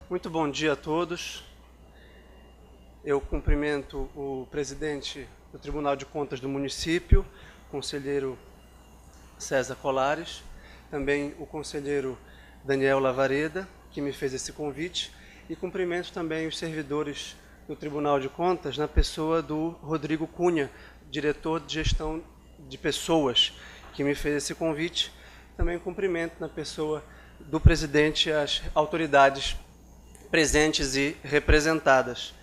Muito bom dia a todos. Eu cumprimento o presidente do Tribunal de Contas do município, conselheiro César Colares, também o conselheiro Daniel Lavareda, que me fez esse convite, e cumprimento também os servidores do Tribunal de Contas, na pessoa do Rodrigo Cunha, diretor de gestão de pessoas, que me fez esse convite. Também cumprimento na pessoa do presidente as autoridades presentes e representadas.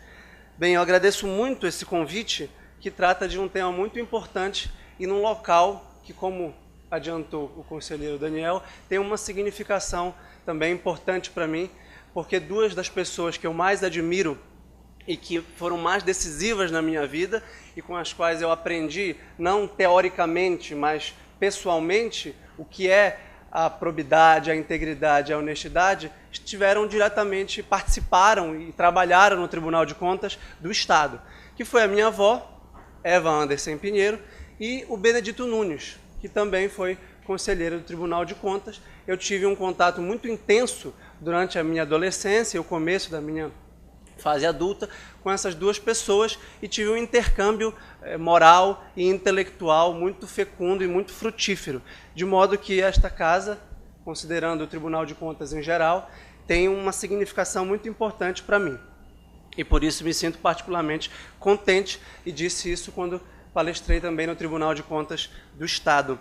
Bem, eu agradeço muito esse convite, que trata de um tema muito importante e num local que, como adiantou o conselheiro Daniel, tem uma significação também importante para mim, porque duas das pessoas que eu mais admiro e que foram mais decisivas na minha vida e com as quais eu aprendi, não teoricamente, mas pessoalmente, o que é a probidade, a integridade, a honestidade, participaram e trabalharam no Tribunal de Contas do Estado, que foi a minha avó, Eva Anderson Pinheiro, e o Benedito Nunes, que também foi conselheiro do Tribunal de Contas. Eu tive um contato muito intenso durante a minha adolescência e o começo da minha fase adulta com essas duas pessoas e tive um intercâmbio moral e intelectual muito fecundo e muito frutífero, de modo que esta casa, considerando o Tribunal de Contas em geral, tem uma significação muito importante para mim. E por isso me sinto particularmente contente e disse isso quando palestrei também no Tribunal de Contas do Estado.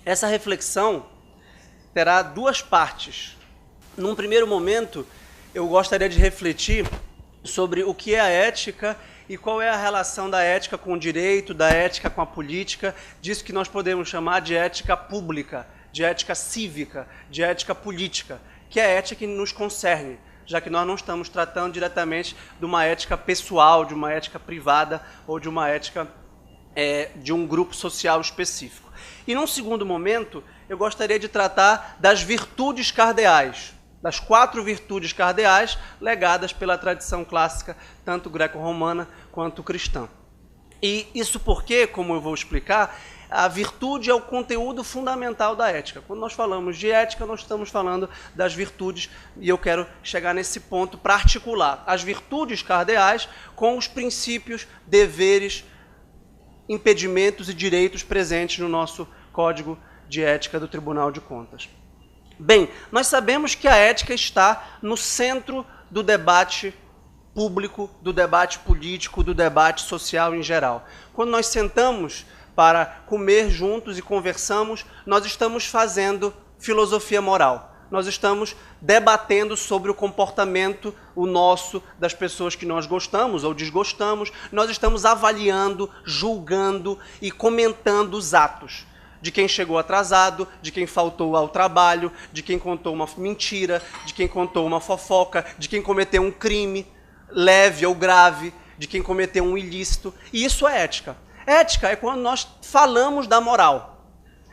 Essa reflexão terá duas partes. Num primeiro momento, eu gostaria de refletir sobre o que é a ética e qual é a relação da ética com o direito, da ética com a política, disso que nós podemos chamar de ética pública, de ética cívica, de ética política, que é a ética que nos concerne, já que nós não estamos tratando diretamente de uma ética pessoal, de uma ética privada ou de uma ética de um grupo social específico. E num segundo momento, eu gostaria de tratar das virtudes cardeais, das 4 virtudes cardeais legadas pela tradição clássica, tanto greco-romana quanto cristã. E isso porque, como eu vou explicar, a virtude é o conteúdo fundamental da ética. Quando nós falamos de ética, nós estamos falando das virtudes, e eu quero chegar nesse ponto para articular as virtudes cardeais com os princípios, deveres, impedimentos e direitos presentes no nosso Código de Ética do Tribunal de Contas. Bem, nós sabemos que a ética está no centro do debate público, do debate político, do debate social em geral. Quando nós sentamos para comer juntos e conversamos, nós estamos fazendo filosofia moral. Nós estamos debatendo sobre o comportamento, o nosso, das pessoas que nós gostamos ou desgostamos. Nós estamos avaliando, julgando e comentando os atos de quem chegou atrasado, de quem faltou ao trabalho, de quem contou uma mentira, de quem contou uma fofoca, de quem cometeu um crime leve ou grave, de quem cometeu um ilícito. E isso é ética. Ética é quando nós falamos da moral.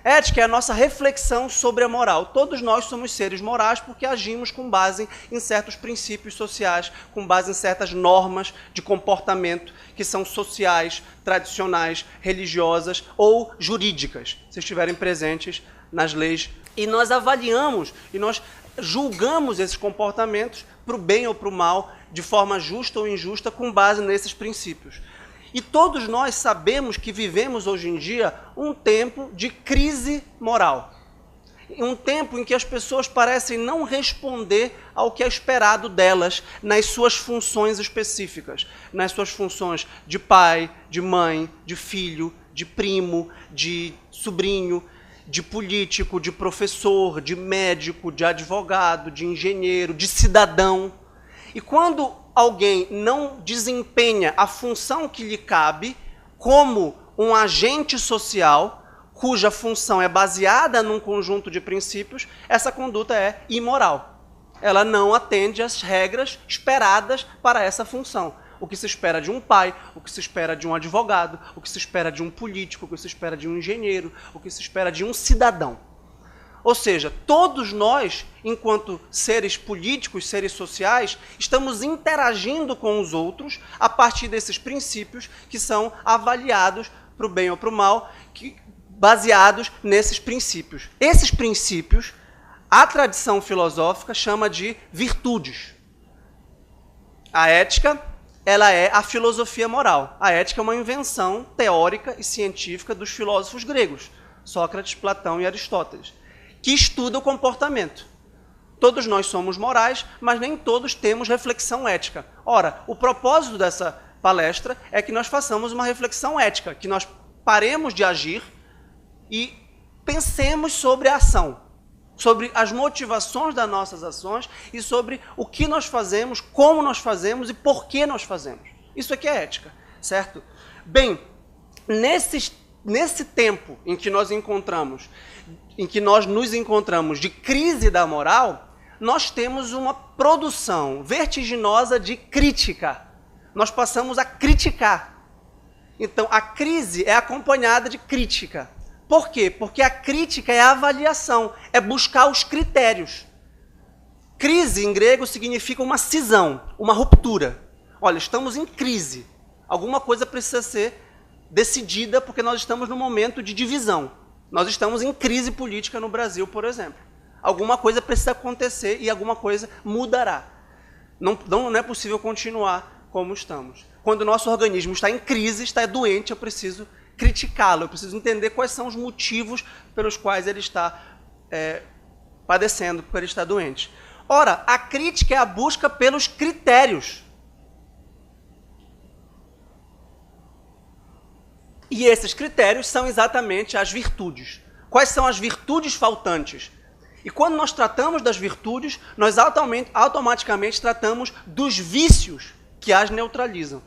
Ética é a nossa reflexão sobre a moral. Todos nós somos seres morais porque agimos com base em certos princípios sociais, com base em certas normas de comportamento que são sociais, tradicionais, religiosas ou jurídicas, se estiverem presentes nas leis. E nós avaliamos e nós julgamos esses comportamentos para o bem ou para o mal, de forma justa ou injusta, com base nesses princípios. E todos nós sabemos que vivemos hoje em dia um tempo de crise moral. Um tempo em que as pessoas parecem não responder ao que é esperado delas nas suas funções específicas, nas suas funções de pai, de mãe, de filho, de primo, de sobrinho, de político, de professor, de médico, de advogado, de engenheiro, de cidadão. E quando alguém não desempenha a função que lhe cabe como um agente social, cuja função é baseada num conjunto de princípios, essa conduta é imoral. Ela não atende às regras esperadas para essa função. O que se espera de um pai, o que se espera de um advogado, o que se espera de um político, o que se espera de um engenheiro, o que se espera de um cidadão. Ou seja, todos nós, enquanto seres políticos, seres sociais, estamos interagindo com os outros a partir desses princípios que são avaliados para o bem ou para o mal, baseados nesses princípios. Esses princípios, a tradição filosófica chama de virtudes. A ética, ela é a filosofia moral. A ética é uma invenção teórica e científica dos filósofos gregos, Sócrates, Platão e Aristóteles, que estuda o comportamento. Todos nós somos morais, mas nem todos temos reflexão ética. Ora, o propósito dessa palestra é que nós façamos uma reflexão ética, que nós paremos de agir e pensemos sobre a ação, sobre as motivações das nossas ações e sobre o que nós fazemos, como nós fazemos e por que nós fazemos. Isso aqui é ética, certo? Bem, nesse tempo em que nós nos encontramos de crise da moral, nós temos uma produção vertiginosa de crítica. Nós passamos a criticar. Então, a crise é acompanhada de crítica. Por quê? Porque a crítica é a avaliação, é buscar os critérios. Crise, em grego, significa uma cisão, uma ruptura. Olha, estamos em crise. Alguma coisa precisa ser decidida porque nós estamos num momento de divisão. Nós estamos em crise política no Brasil, por exemplo. Alguma coisa precisa acontecer e alguma coisa mudará. Não é possível continuar como estamos. Quando o nosso organismo está em crise, está doente, eu preciso criticá-lo, eu preciso entender quais são os motivos pelos quais ele está padecendo, porque ele está doente. Ora, a crítica é a busca pelos critérios. E esses critérios são exatamente as virtudes. Quais são as virtudes faltantes? E quando nós tratamos das virtudes, nós automaticamente tratamos dos vícios que as neutralizam.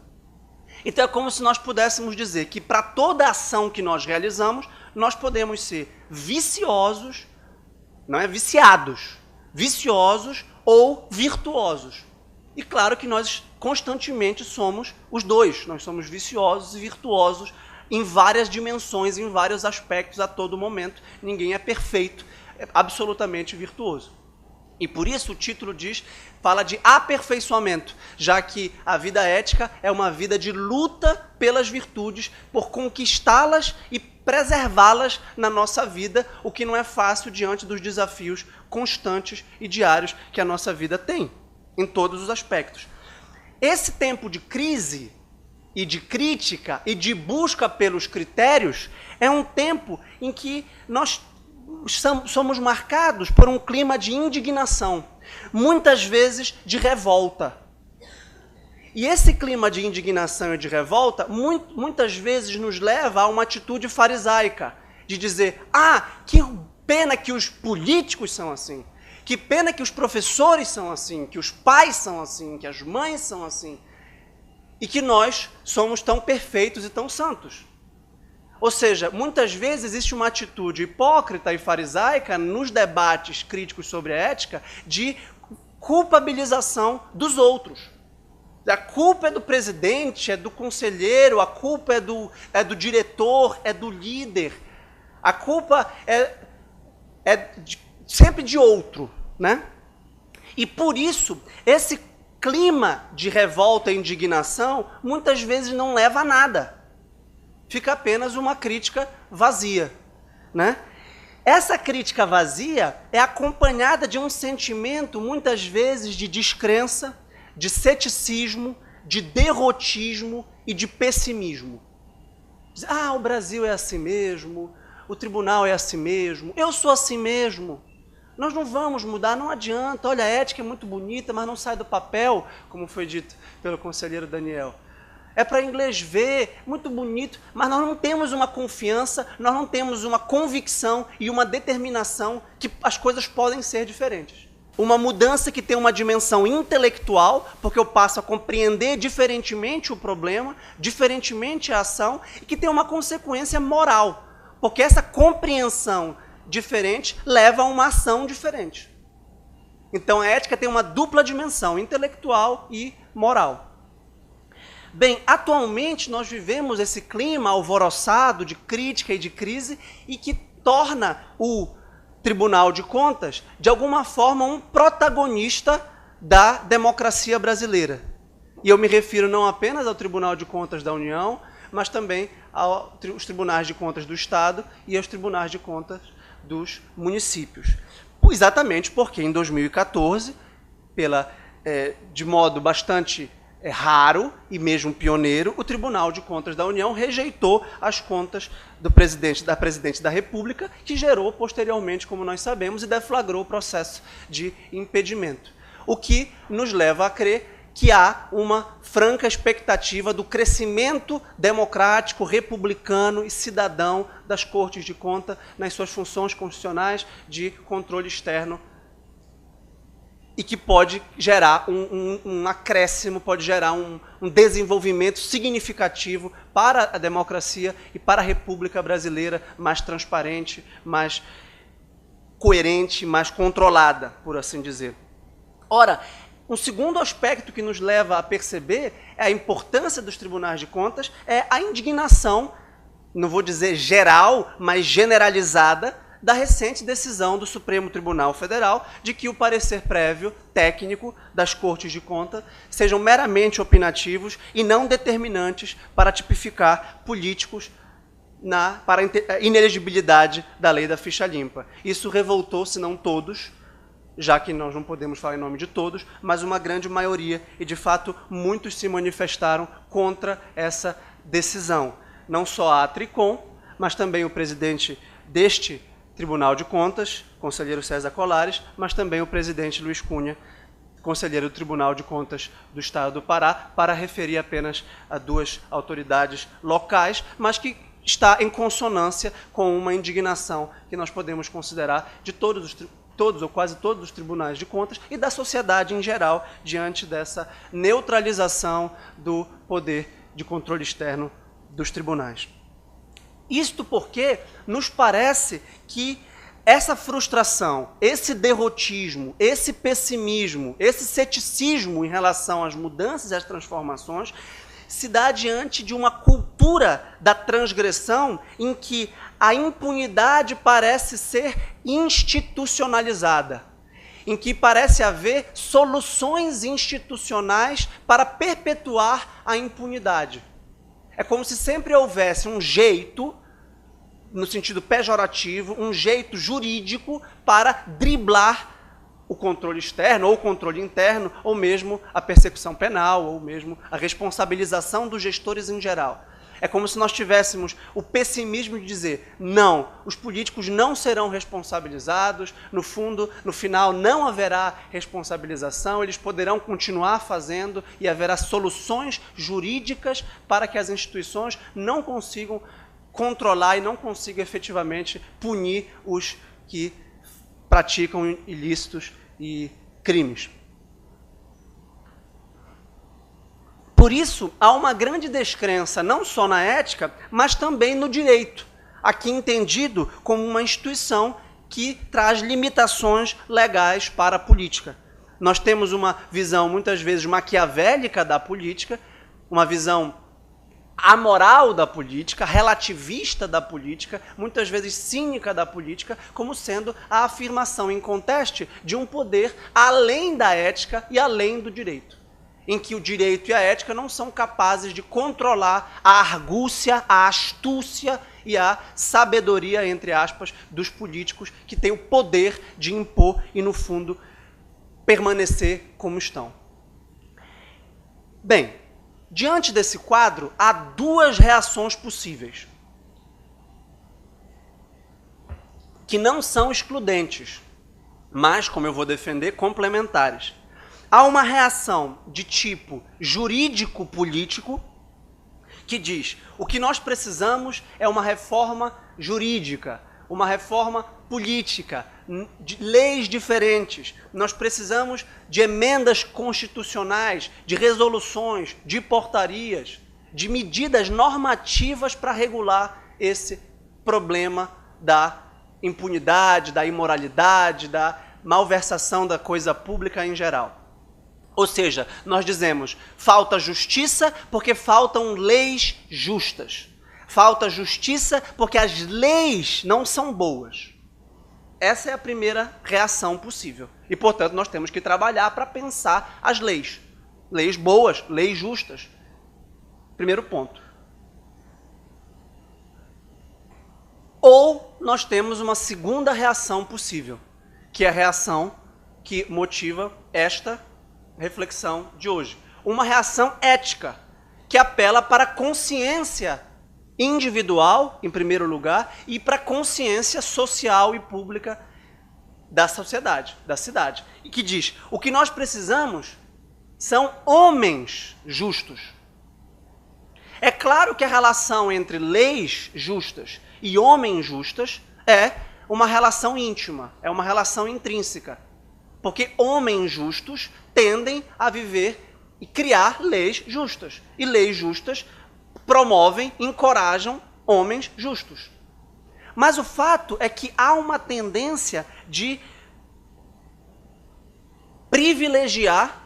Então é como se nós pudéssemos dizer que para toda ação que nós realizamos, nós podemos ser viciosos, não é viciados, viciosos ou virtuosos. E claro que nós constantemente somos os dois, nós somos viciosos e virtuosos em várias dimensões, em vários aspectos a todo momento. Ninguém é perfeito, é absolutamente virtuoso. E por isso o título fala de aperfeiçoamento, já que a vida ética é uma vida de luta pelas virtudes, por conquistá-las e preservá-las na nossa vida, o que não é fácil diante dos desafios constantes e diários que a nossa vida tem, em todos os aspectos. Esse tempo de crise e de crítica e de busca pelos critérios é um tempo em que nós somos marcados por um clima de indignação, muitas vezes de revolta. E esse clima de indignação e de revolta muitas vezes nos leva a uma atitude farisaica, de dizer, que pena que os políticos são assim, que pena que os professores são assim, que os pais são assim, que as mães são assim, e que nós somos tão perfeitos e tão santos. Ou seja, muitas vezes existe uma atitude hipócrita e farisaica nos debates críticos sobre a ética de culpabilização dos outros. A culpa é do presidente, é do conselheiro, a culpa é do diretor, é do líder. A culpa sempre de outro, né? E por isso, esse clima de revolta e indignação muitas vezes não leva a nada. Fica apenas uma crítica vazia, né? Essa crítica vazia é acompanhada de um sentimento, muitas vezes, de descrença, de ceticismo, de derrotismo e de pessimismo. O Brasil é assim mesmo, o tribunal é assim mesmo, eu sou assim mesmo, nós não vamos mudar, não adianta, olha, a ética é muito bonita, mas não sai do papel, como foi dito pelo conselheiro Daniel. É para inglês ver, muito bonito, mas nós não temos uma confiança, nós não temos uma convicção e uma determinação que as coisas podem ser diferentes. Uma mudança que tem uma dimensão intelectual, porque eu passo a compreender diferentemente o problema, diferentemente a ação, e que tem uma consequência moral, porque essa compreensão diferente leva a uma ação diferente. Então a ética tem uma dupla dimensão, intelectual e moral. Bem, atualmente nós vivemos esse clima alvoroçado de crítica e de crise e que torna o Tribunal de Contas, de alguma forma, um protagonista da democracia brasileira. E eu me refiro não apenas ao Tribunal de Contas da União, mas também aos Tribunais de Contas do Estado e aos Tribunais de Contas dos municípios. Exatamente porque em 2014, pela de modo bastante raro e mesmo pioneiro, o Tribunal de Contas da União rejeitou as contas da Presidente da República, que gerou posteriormente, como nós sabemos, e deflagrou o processo de impedimento. O que nos leva a crer que há uma franca expectativa do crescimento democrático, republicano e cidadão das Cortes de Contas nas suas funções constitucionais de controle externo, e que pode gerar um acréscimo, pode gerar um desenvolvimento significativo para a democracia e para a República Brasileira mais transparente, mais coerente, mais controlada, por assim dizer. Ora, um segundo aspecto que nos leva a perceber a importância dos tribunais de contas é a indignação, não vou dizer geral, mas generalizada, da recente decisão do Supremo Tribunal Federal de que o parecer prévio técnico das Cortes de Contas sejam meramente opinativos e não determinantes para tipificar políticos para a inelegibilidade da lei da ficha limpa. Isso revoltou, se não todos, já que nós não podemos falar em nome de todos, mas uma grande maioria, e de fato muitos se manifestaram contra essa decisão. Não só a Tricom, mas também o presidente deste Tribunal de Contas, conselheiro César Colares, mas também o presidente Luiz Cunha, conselheiro do Tribunal de Contas do Estado do Pará, para referir apenas a duas autoridades locais, mas que está em consonância com uma indignação que nós podemos considerar de todos ou quase todos os tribunais de contas e da sociedade em geral, diante dessa neutralização do poder de controle externo dos tribunais. Isto porque nos parece que essa frustração, esse derrotismo, esse pessimismo, esse ceticismo em relação às mudanças e às transformações se dá diante de uma cultura da transgressão em que a impunidade parece ser institucionalizada, em que parece haver soluções institucionais para perpetuar a impunidade. É como se sempre houvesse um jeito, no sentido pejorativo, um jeito jurídico para driblar o controle externo, ou o controle interno, ou mesmo a persecução penal, ou mesmo a responsabilização dos gestores em geral. É como se nós tivéssemos o pessimismo de dizer, não, os políticos não serão responsabilizados, no final não haverá responsabilização, eles poderão continuar fazendo e haverá soluções jurídicas para que as instituições não consigam controlar e não consigam efetivamente punir os que praticam ilícitos e crimes. Por isso, há uma grande descrença, não só na ética, mas também no direito, aqui entendido como uma instituição que traz limitações legais para a política. Nós temos uma visão, muitas vezes, maquiavélica da política, uma visão amoral da política, relativista da política, muitas vezes cínica da política, como sendo a afirmação inconteste de um poder além da ética e além do direito, em que o direito e a ética não são capazes de controlar a argúcia, a astúcia e a sabedoria, entre aspas, dos políticos que têm o poder de impor e, no fundo, permanecer como estão. Bem, diante desse quadro, há duas reações possíveis, que não são excludentes, mas, como eu vou defender, complementares. Há uma reação de tipo jurídico-político, que diz, o que nós precisamos é uma reforma jurídica, uma reforma política, de leis diferentes. Nós precisamos de emendas constitucionais, de resoluções, de portarias, de medidas normativas para regular esse problema da impunidade, da imoralidade, da malversação da coisa pública em geral. Ou seja, nós dizemos, falta justiça porque faltam leis justas. Falta justiça porque as leis não são boas. Essa é a primeira reação possível. E, portanto, nós temos que trabalhar para pensar as leis. Leis boas, leis justas. Primeiro ponto. Ou nós temos uma segunda reação possível, que é a reação que motiva esta reflexão de hoje. Uma reação ética, que apela para a consciência individual, em primeiro lugar, e para a consciência social e pública da sociedade, da cidade. E que diz, o que nós precisamos são homens justos. É claro que a relação entre leis justas e homens justas é uma relação íntima, é uma relação intrínseca. Porque homens justos tendem a viver e criar leis justas. E leis justas promovem, encorajam homens justos. Mas o fato é que há uma tendência de privilegiar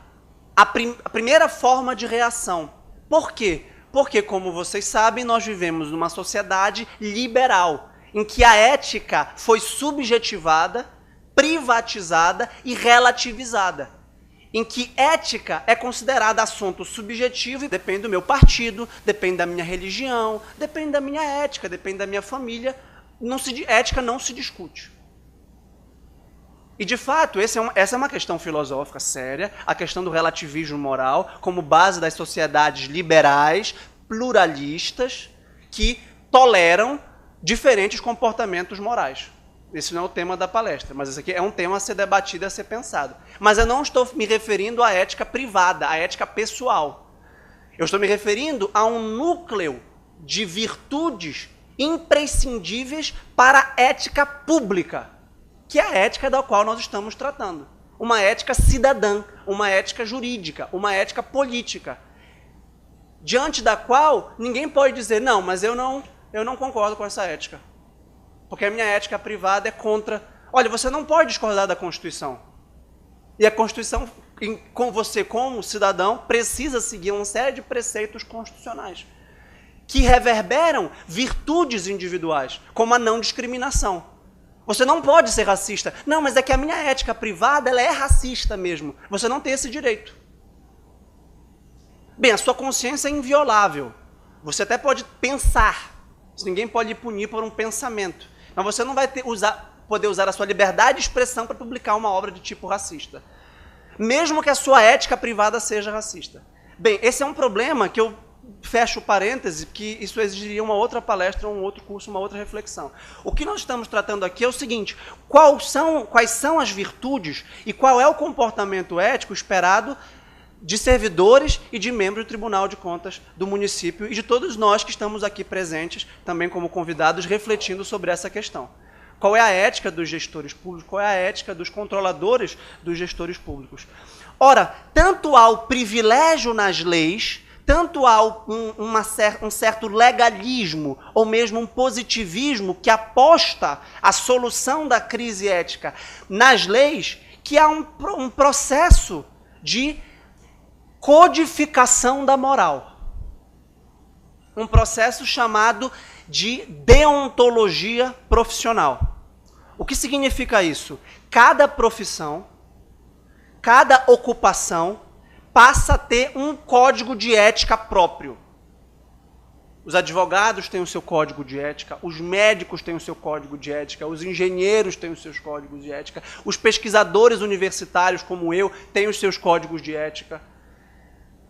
a primeira forma de reação. Por quê? Porque, como vocês sabem, nós vivemos numa sociedade liberal, em que a ética foi subjetivada, privatizada e relativizada. Em que ética é considerada assunto subjetivo e depende do meu partido, depende da minha religião, depende da minha ética, depende da minha família. Ética não se discute. E, de fato, essa é uma questão filosófica séria, a questão do relativismo moral, como base das sociedades liberais, pluralistas, que toleram diferentes comportamentos morais. Esse não é o tema da palestra, mas esse aqui é um tema a ser debatido e a ser pensado. Mas eu não estou me referindo à ética privada, à ética pessoal. Eu estou me referindo a um núcleo de virtudes imprescindíveis para a ética pública, que é a ética da qual nós estamos tratando. Uma ética cidadã, uma ética jurídica, uma ética política, diante da qual ninguém pode dizer, não, mas eu não concordo com essa ética. Porque a minha ética privada é contra... Olha, você não pode discordar da Constituição. E a Constituição, com você como cidadão, precisa seguir uma série de preceitos constitucionais que reverberam virtudes individuais, como a não discriminação. Você não pode ser racista. Não, mas é que a minha ética privada ela é racista mesmo. Você não tem esse direito. Bem, a sua consciência é inviolável. Você até pode pensar. Ninguém pode lhe punir por um pensamento. Mas você não vai poder usar a sua liberdade de expressão para publicar uma obra de tipo racista. Mesmo que a sua ética privada seja racista. Bem, esse é um problema que eu fecho parêntese, que isso exigiria uma outra palestra, um outro curso, uma outra reflexão. O que nós estamos tratando aqui é o seguinte, quais são as virtudes e qual é o comportamento ético esperado de servidores e de membros do Tribunal de Contas do município e de todos nós que estamos aqui presentes, também como convidados, refletindo sobre essa questão. Qual é a ética dos gestores públicos? Qual é a ética dos controladores dos gestores públicos? Ora, tanto há o privilégio nas leis, tanto há um certo legalismo, ou mesmo um positivismo que aposta a solução da crise ética nas leis, que há um processo de codificação da moral. Um processo chamado de deontologia profissional. O que significa isso? Cada profissão, cada ocupação passa a ter um código de ética próprio. Os advogados têm o seu código de ética, os médicos têm o seu código de ética, os engenheiros têm os seus códigos de ética, os pesquisadores universitários, como eu, têm os seus códigos de ética.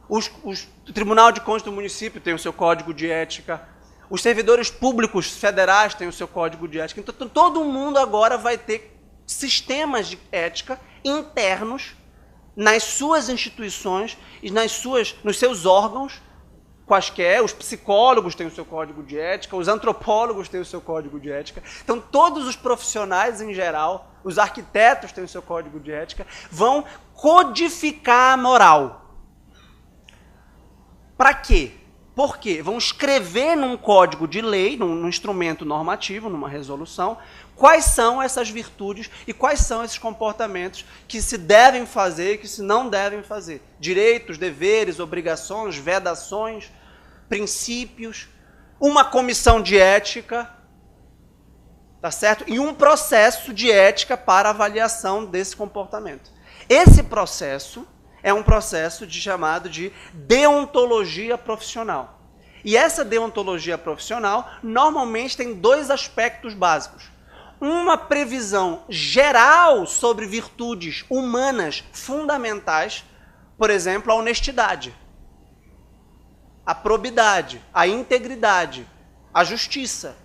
O Tribunal de Contas do município tem o seu código de ética. Os servidores públicos federais têm o seu código de ética. Então, todo mundo agora vai ter sistemas de ética internos nas suas instituições e nos seus órgãos, quaisquer. Os psicólogos têm o seu código de ética, os antropólogos têm o seu código de ética. Então, todos os profissionais em geral, os arquitetos têm o seu código de ética, vão codificar a moral. Para quê? Por quê? Vão escrever num código de lei, num instrumento normativo, numa resolução, quais são essas virtudes e quais são esses comportamentos que se devem fazer e que se não devem fazer. Direitos, deveres, obrigações, vedações, princípios, uma comissão de ética, tá certo? E um processo de ética para avaliação desse comportamento. Esse processo é um processo chamado de deontologia profissional. E essa deontologia profissional normalmente tem dois aspectos básicos. Uma previsão geral sobre virtudes humanas fundamentais, Por exemplo, a honestidade, a probidade, a integridade, a justiça.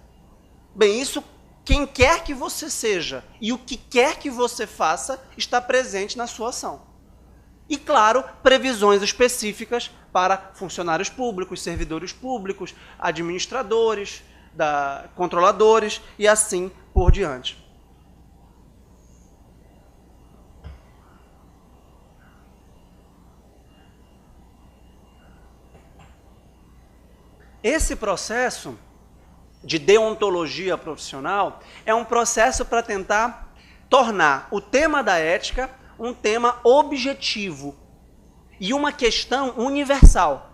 Bem, isso quem quer que você seja e o que quer que você faça está presente na sua ação. E, claro, previsões específicas para funcionários públicos, servidores públicos, administradores, controladores e assim por diante. Esse processo de deontologia profissional é um processo para tentar tornar o tema da ética um tema objetivo e uma questão universal.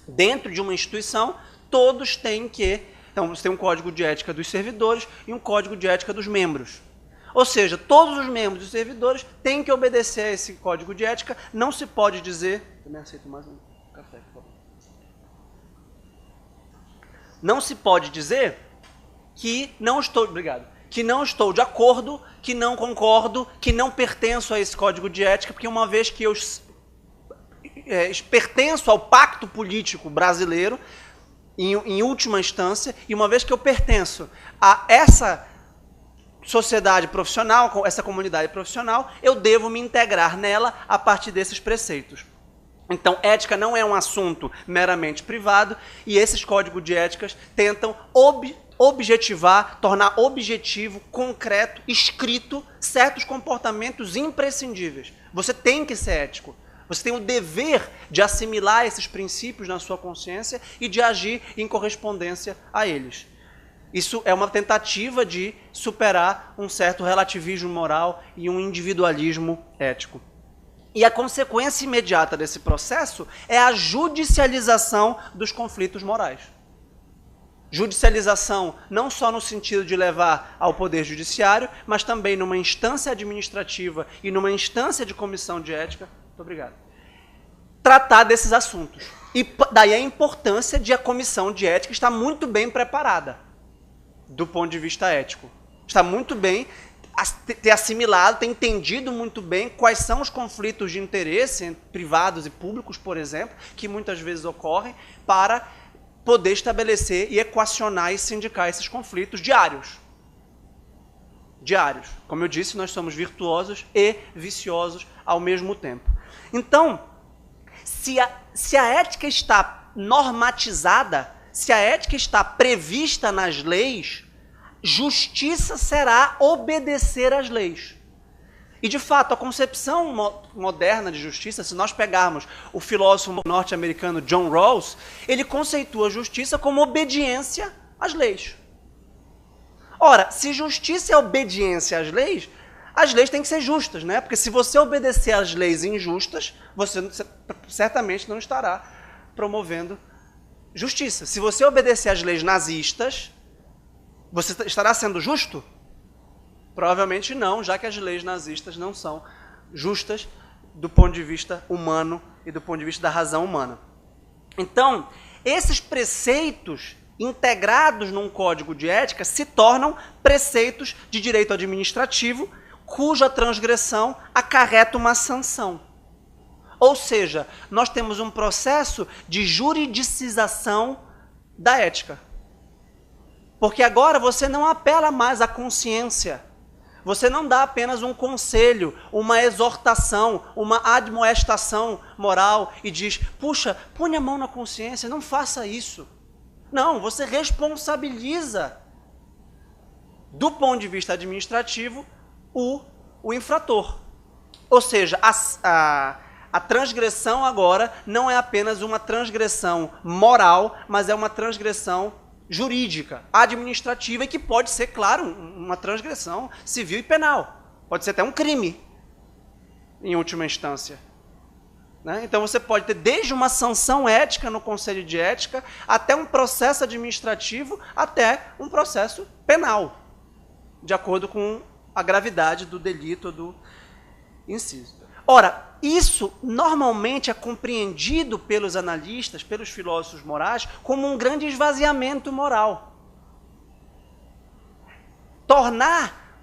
Dentro de uma instituição, todos têm que... Então, você tem um código de ética dos servidores e um código de ética dos membros. Ou seja, todos os membros dos servidores têm que obedecer a esse código de ética. Não se pode dizer... Também aceito mais um café, por favor. Não se pode dizer que não estou... Obrigado. Que não estou de acordo, que não concordo, que não pertenço a esse código de ética, porque uma vez que eu pertenço ao pacto político brasileiro, em última instância, e uma vez que eu pertenço a essa sociedade profissional, essa comunidade profissional, eu devo me integrar nela a partir desses preceitos. Então, ética não é um assunto meramente privado, e esses códigos de éticas tentam objetivar, tornar objetivo, concreto, escrito, certos comportamentos imprescindíveis. Você tem que ser ético. Você tem o dever de assimilar esses princípios na sua consciência e de agir em correspondência a eles. Isso é uma tentativa de superar um certo relativismo moral e um individualismo ético. E a consequência imediata desse processo é a judicialização dos conflitos morais. Judicialização não só no sentido de levar ao poder judiciário, mas também numa instância administrativa e numa instância de comissão de ética. Muito obrigado. Tratar desses assuntos. E daí a importância de a comissão de ética estar muito bem preparada do ponto de vista ético. Está muito bem ter assimilado, ter entendido muito bem quais são os conflitos de interesse entre privados e públicos, por exemplo, que muitas vezes ocorrem, para poder estabelecer e equacionar e sindicar esses conflitos diários. Diários. Como eu disse, nós somos virtuosos e viciosos ao mesmo tempo. Então, se a ética está normatizada, se a ética está prevista nas leis, justiça será obedecer às leis. E, de fato, a concepção moderna de justiça, se nós pegarmos o filósofo norte-americano John Rawls, ele conceitua a justiça como obediência às leis. Ora, se justiça é obediência às leis têm que ser justas, né? Porque se você obedecer às leis injustas, você certamente não estará promovendo justiça. Se você obedecer às leis nazistas, você estará sendo justo? Provavelmente não, já que as leis nazistas não são justas do ponto de vista humano e do ponto de vista da razão humana. Então, esses preceitos integrados num código de ética se tornam preceitos de direito administrativo, cuja transgressão acarreta uma sanção. Ou seja, nós temos um processo de juridicização da ética. Porque agora você não apela mais à consciência. Você não dá apenas um conselho, uma exortação, uma admoestação moral e diz, puxa, põe a mão na consciência, não faça isso. Não, você responsabiliza, do ponto de vista administrativo, o infrator. Ou seja, a transgressão agora não é apenas uma transgressão moral, mas é uma transgressão jurídica, administrativa, e que pode ser, claro, uma transgressão civil e penal. Pode ser até um crime, em última instância. Né? Então você pode ter desde uma sanção ética no Conselho de Ética, até um processo administrativo, até um processo penal, de acordo com a gravidade do delito ou do inciso. Ora, isso normalmente é compreendido pelos analistas, pelos filósofos morais, como um grande esvaziamento moral. Tornar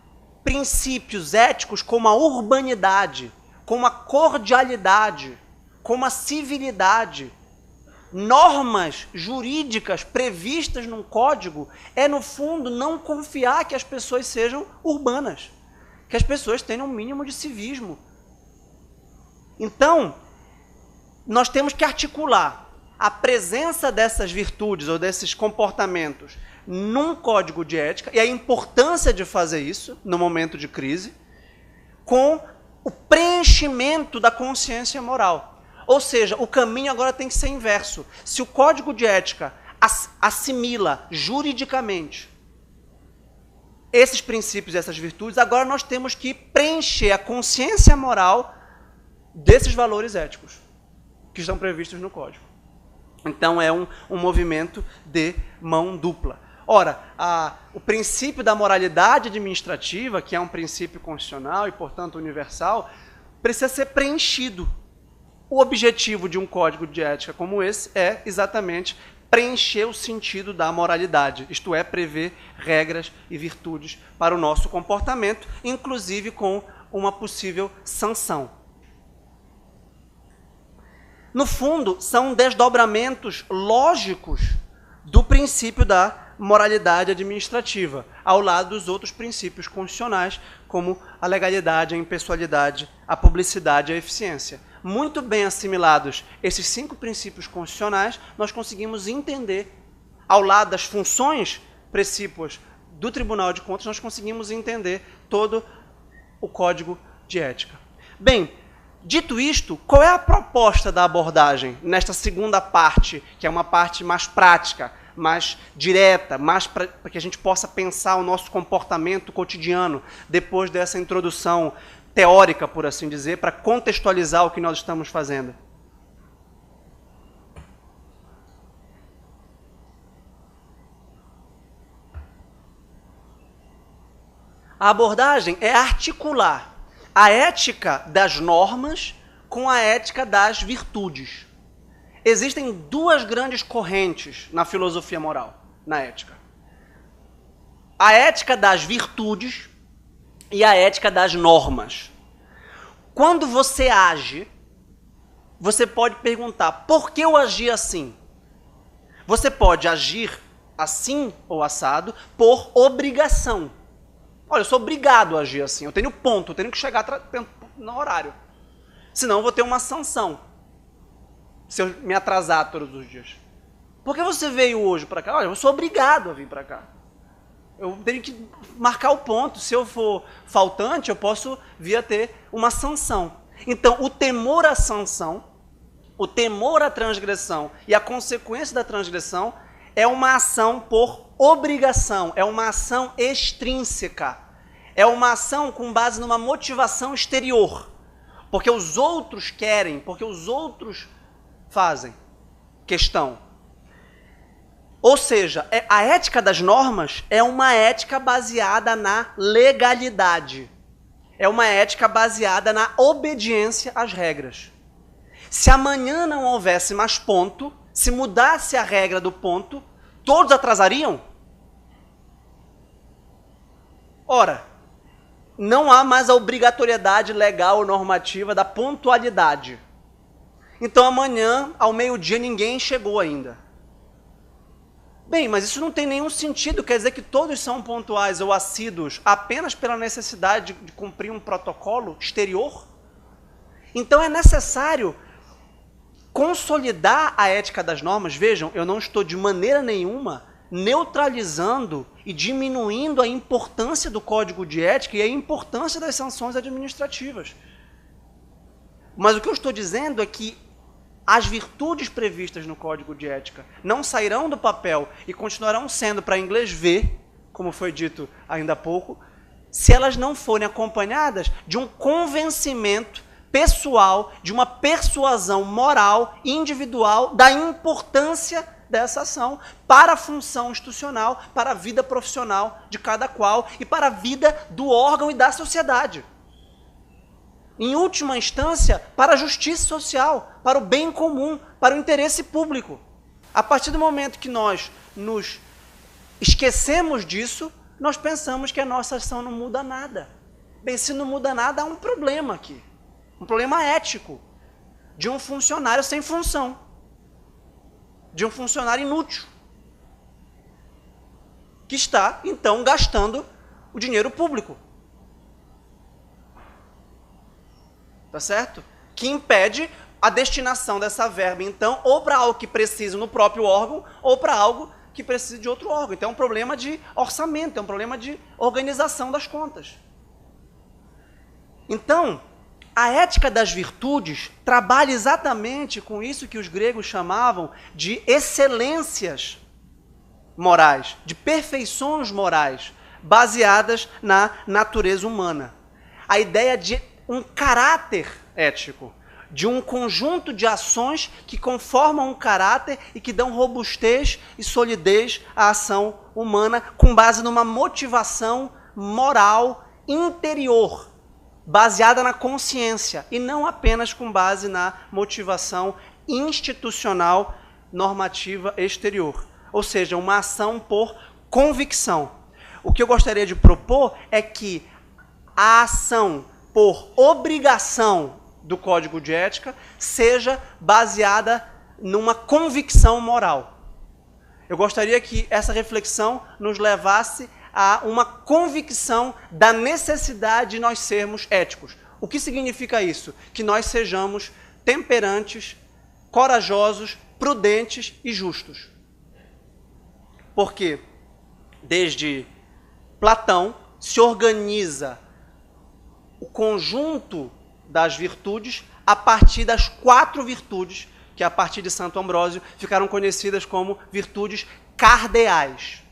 princípios éticos como a urbanidade, como a cordialidade, como a civilidade, normas jurídicas previstas num código, é, no fundo, não confiar que as pessoas sejam urbanas, que as pessoas tenham um mínimo de civismo. Então, nós temos que articular a presença dessas virtudes ou desses comportamentos num código de ética, e a importância de fazer isso no momento de crise, com o preenchimento da consciência moral. Ou seja, o caminho agora tem que ser inverso. Se o código de ética assimila juridicamente esses princípios e essas virtudes, agora nós temos que preencher a consciência moral desses valores éticos que estão previstos no código. Então é um movimento de mão dupla. Ora, o princípio da moralidade administrativa, que é um princípio constitucional e, portanto, universal, precisa ser preenchido. O objetivo de um código de ética como esse é exatamente preencher o sentido da moralidade, isto é, prever regras e virtudes para o nosso comportamento, inclusive com uma possível sanção. No fundo, são desdobramentos lógicos do princípio da moralidade administrativa, ao lado dos outros princípios constitucionais, como a legalidade, a impessoalidade, a publicidade e a eficiência. Muito bem assimilados esses 5 princípios constitucionais, nós conseguimos entender, ao lado das funções precípuas do Tribunal de Contas, nós conseguimos entender todo o Código de Ética. Bem, dito isto, qual é a proposta da abordagem nesta segunda parte, que é uma parte mais prática, mais direta, mais para que a gente possa pensar o nosso comportamento cotidiano, depois dessa introdução teórica, por assim dizer, para contextualizar o que nós estamos fazendo? A abordagem é articular a ética das normas com a ética das virtudes. Existem 2 grandes correntes na filosofia moral, na ética. A ética das virtudes e a ética das normas. Quando você age, você pode perguntar, por que eu agi assim? Você pode agir assim ou assado por obrigação. Olha, eu sou obrigado a agir assim, eu tenho ponto, eu tenho que chegar no horário. Senão eu vou ter uma sanção, se eu me atrasar todos os dias. Por que você veio hoje para cá? Olha, eu sou obrigado a vir para cá. Eu tenho que marcar o ponto. Se eu for faltante, eu posso vir a ter uma sanção. Então, o temor à sanção, o temor à transgressão e a consequência da transgressão é uma ação por obrigação, é uma ação extrínseca, é uma ação com base numa motivação exterior, porque os outros querem, porque os outros fazem questão. Ou seja, a ética das normas é uma ética baseada na legalidade, é uma ética baseada na obediência às regras. Se amanhã não houvesse mais ponto, se mudasse a regra do ponto, todos atrasariam? Ora, não há mais a obrigatoriedade legal ou normativa da pontualidade. Então amanhã, ao meio-dia, ninguém chegou ainda. Bem, mas isso não tem nenhum sentido, quer dizer que todos são pontuais ou assíduos apenas pela necessidade de cumprir um protocolo exterior? Então é necessário consolidar a ética das normas. Vejam, eu não estou de maneira nenhuma neutralizando e diminuindo a importância do Código de Ética e a importância das sanções administrativas. Mas o que eu estou dizendo é que as virtudes previstas no Código de Ética não sairão do papel e continuarão sendo para inglês ver, como foi dito ainda há pouco, se elas não forem acompanhadas de um convencimento pessoal, de uma persuasão moral, individual, da importância dessa ação para a função institucional, para a vida profissional de cada qual e para a vida do órgão e da sociedade. Em última instância, para a justiça social, para o bem comum, para o interesse público. A partir do momento que nós nos esquecemos disso, nós pensamos que a nossa ação não muda nada. Bem, se não muda nada, há um problema aqui. Um problema ético. de um funcionário sem função, de um funcionário inútil, que está, então, gastando o dinheiro público. Tá certo? Que impede a destinação dessa verba, então, ou para algo que precise no próprio órgão, ou para algo que precise de outro órgão. Então, é um problema de orçamento, é um problema de organização das contas. Então, a ética das virtudes trabalha exatamente com isso que os gregos chamavam de excelências morais, de perfeições morais, baseadas na natureza humana. A ideia de um caráter ético, de um conjunto de ações que conformam um caráter e que dão robustez e solidez à ação humana com base numa motivação moral interior, baseada na consciência e não apenas com base na motivação institucional normativa exterior. Ou seja, uma ação por convicção. O que eu gostaria de propor é que a ação por obrigação do Código de Ética seja baseada numa convicção moral. Eu gostaria que essa reflexão nos levasse a uma convicção da necessidade de nós sermos éticos. O que significa isso? Que nós sejamos temperantes, corajosos, prudentes e justos. Porque desde Platão se organiza o conjunto das virtudes a partir das 4 virtudes que, a partir de Santo Ambrósio, ficaram conhecidas como virtudes cardeais.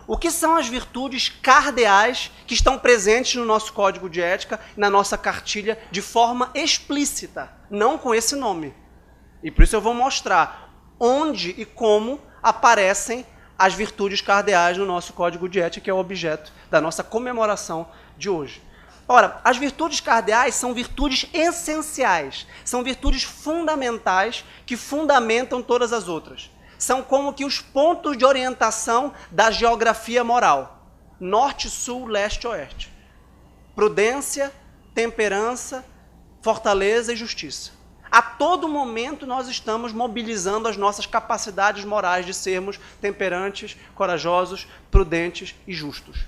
O que são as virtudes cardeais que estão presentes no nosso Código de Ética, na nossa cartilha, de forma explícita, não com esse nome? E por isso eu vou mostrar onde e como aparecem as virtudes cardeais no nosso Código de Ética, que é o objeto da nossa comemoração de hoje. Ora, as virtudes cardeais são virtudes essenciais, são virtudes fundamentais que fundamentam todas as outras. São como que os pontos de orientação da geografia moral. Norte, sul, leste, oeste. Prudência, temperança, fortaleza e justiça. A todo momento nós estamos mobilizando as nossas capacidades morais de sermos temperantes, corajosos, prudentes e justos.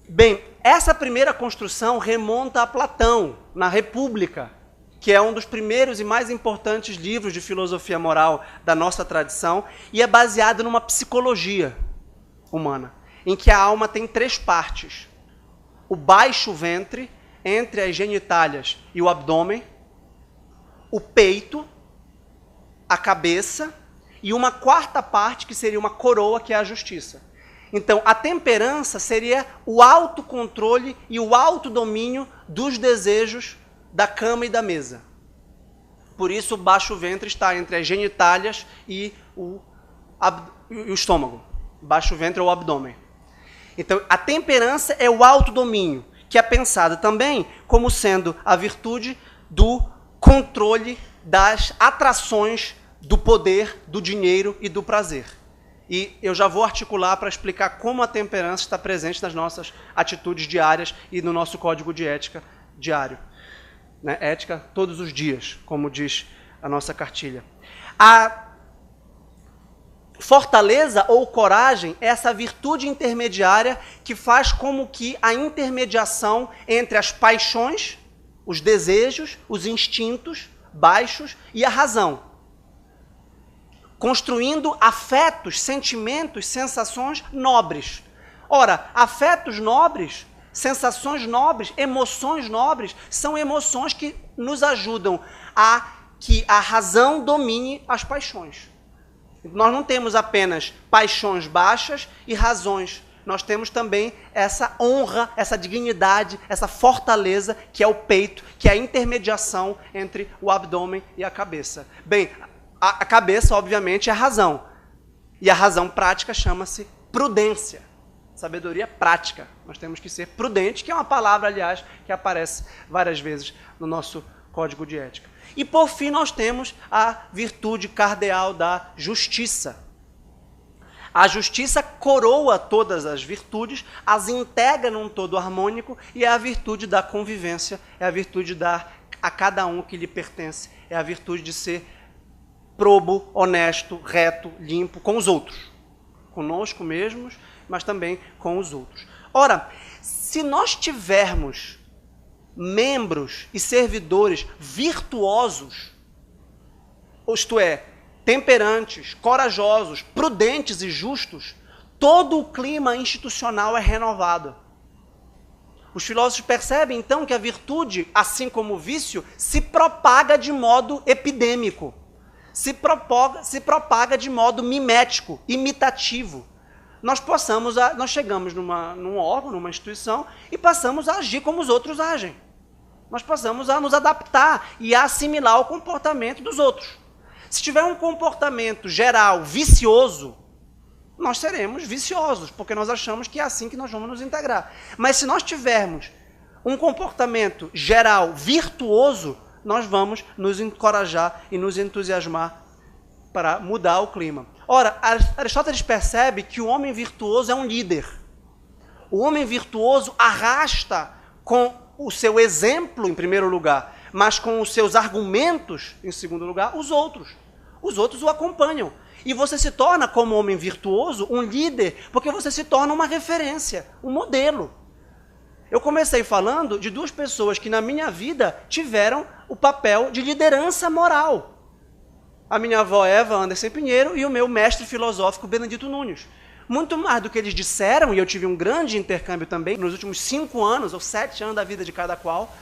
Bem, essa primeira construção remonta a Platão, na República, que é um dos primeiros e mais importantes livros de filosofia moral da nossa tradição, e é baseado numa psicologia humana, em que a alma tem 3 partes. O baixo ventre, entre as genitálias e o abdômen, o peito, a cabeça, e uma 4ª parte, que seria uma coroa, que é a justiça. Então, a temperança seria o autocontrole e o autodomínio dos desejos da cama e da mesa. Por isso, o baixo ventre está entre as genitálias e o estômago. Baixo ventre é o abdômen. Então, a temperança é o autodomínio, que é pensada também como sendo a virtude do controle das atrações do poder, do dinheiro e do prazer. E eu já vou articular para explicar como a temperança está presente nas nossas atitudes diárias e no nosso código de ética diário. Né? Ética todos os dias, como diz a nossa cartilha. A fortaleza ou coragem é essa virtude intermediária que faz como que a intermediação entre as paixões, os desejos, os instintos baixos e a razão, construindo afetos, sentimentos, sensações nobres. Ora, afetos nobres, sensações nobres, emoções nobres, são emoções que nos ajudam a que a razão domine as paixões. Nós não temos apenas paixões baixas e razões. Nós temos também essa honra, essa dignidade, essa fortaleza, que é o peito, que é a intermediação entre o abdômen e a cabeça. Bem, a cabeça, obviamente, é a razão. E a razão prática chama-se prudência. Sabedoria prática. Nós temos que ser prudentes, que é uma palavra, aliás, que aparece várias vezes no nosso código de ética. E, por fim, nós temos a virtude cardeal da justiça. A justiça coroa todas as virtudes, as integra num todo harmônico e é a virtude da convivência, é a virtude de dar a cada um que lhe pertence é a virtude de ser probo, honesto, reto, limpo com os outros. Conosco mesmos, mas também com os outros. Ora, se nós tivermos membros e servidores virtuosos, isto é, temperantes, corajosos, prudentes e justos, todo o clima institucional é renovado. Os filósofos percebem, então, que a virtude, assim como o vício, se propaga de modo epidêmico, se propaga de modo mimético, imitativo. Nós chegamos num órgão, numa instituição, e passamos a agir como os outros agem. Nós passamos a nos adaptar e a assimilar o comportamento dos outros. Se tiver um comportamento geral vicioso, nós seremos viciosos, porque nós achamos que é assim que nós vamos nos integrar. Mas se nós tivermos um comportamento geral virtuoso, nós vamos nos encorajar e nos entusiasmar para mudar o clima. Ora, Aristóteles percebe que o homem virtuoso é um líder. O homem virtuoso arrasta com o seu exemplo, em primeiro lugar, mas com os seus argumentos, em segundo lugar, os outros. Os outros o acompanham. E você se torna, como homem virtuoso, um líder, porque você se torna uma referência, um modelo. Eu comecei falando de duas pessoas que na minha vida tiveram o papel de liderança moral. A minha avó Eva Anderson Pinheiro e o meu mestre filosófico Benedito Nunes. Muito mais do que eles disseram, e eu tive um grande intercâmbio também, nos últimos 5 anos ou 7 anos da vida de cada qual,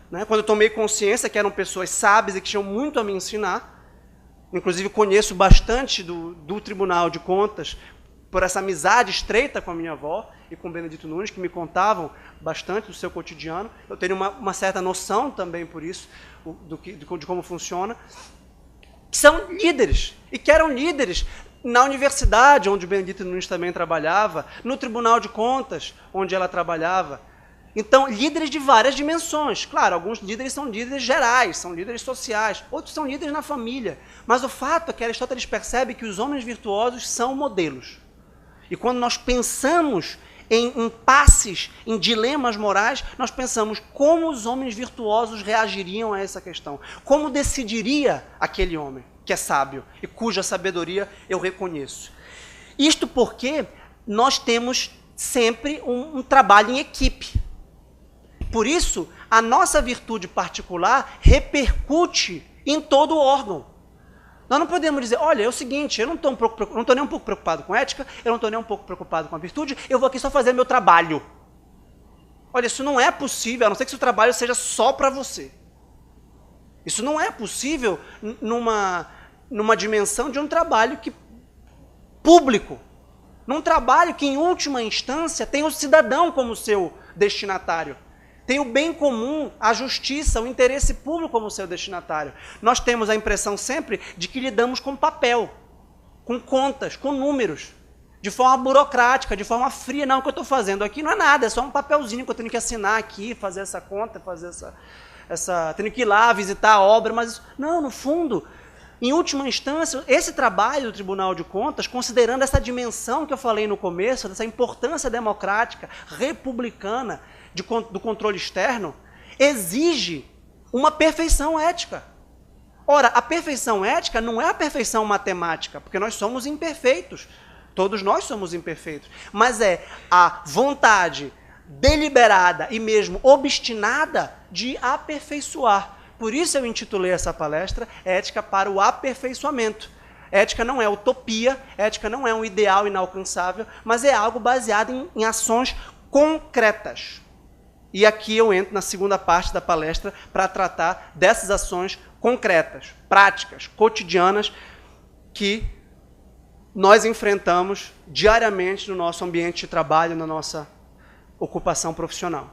né, quando eu tomei consciência que eram pessoas sábias e que tinham muito a me ensinar. Inclusive conheço bastante do Tribunal de Contas por essa amizade estreita com a minha avó e com o Benedito Nunes, que me contavam bastante do seu cotidiano. Eu tenho uma certa noção também por isso, de como funciona. Que são líderes, e que eram líderes na universidade, onde o Benedito Nunes também trabalhava, no Tribunal de Contas, onde ela trabalhava. Então, líderes de várias dimensões. Claro, alguns líderes são líderes gerais, são líderes sociais, outros são líderes na família. Mas o fato é que Aristóteles percebe que os homens virtuosos são modelos. E quando nós pensamos em impasses, em dilemas morais, nós pensamos como os homens virtuosos reagiriam a essa questão. Como decidiria aquele homem que é sábio e cuja sabedoria eu reconheço. Isto porque nós temos sempre um trabalho em equipe. Por isso, a nossa virtude particular repercute em todo o órgão. Nós não podemos dizer, olha, é o seguinte, eu não estou nem um pouco preocupado com ética, eu não estou nem um pouco preocupado com a virtude, eu vou aqui só fazer meu trabalho. Olha, isso não é possível, a não ser que seu trabalho seja só para você. Isso não é possível numa dimensão de um trabalho público. Num trabalho que, em última instância, tem o cidadão como seu destinatário. Tem o bem comum, a justiça, o interesse público como seu destinatário. Nós temos a impressão sempre de que lidamos com papel, com contas, com números, de forma burocrática, de forma fria. Não, o que eu estou fazendo aqui não é nada, é só um papelzinho que eu tenho que assinar aqui, fazer essa conta, fazer tenho que ir lá visitar a obra, mas não, no fundo, em última instância, esse trabalho do Tribunal de Contas, considerando essa dimensão que eu falei no começo, dessa importância democrática, republicana, do controle externo, exige uma perfeição ética. Ora, a perfeição ética não é a perfeição matemática, porque nós somos imperfeitos. Todos nós somos imperfeitos. Mas é a vontade deliberada e mesmo obstinada de aperfeiçoar. Por isso eu intitulei essa palestra Ética para o Aperfeiçoamento. Ética não é utopia, ética não é um ideal inalcançável, mas é algo baseado em ações concretas. E aqui eu entro na segunda parte da palestra para tratar dessas ações concretas, práticas, cotidianas, que nós enfrentamos diariamente no nosso ambiente de trabalho, na nossa ocupação profissional.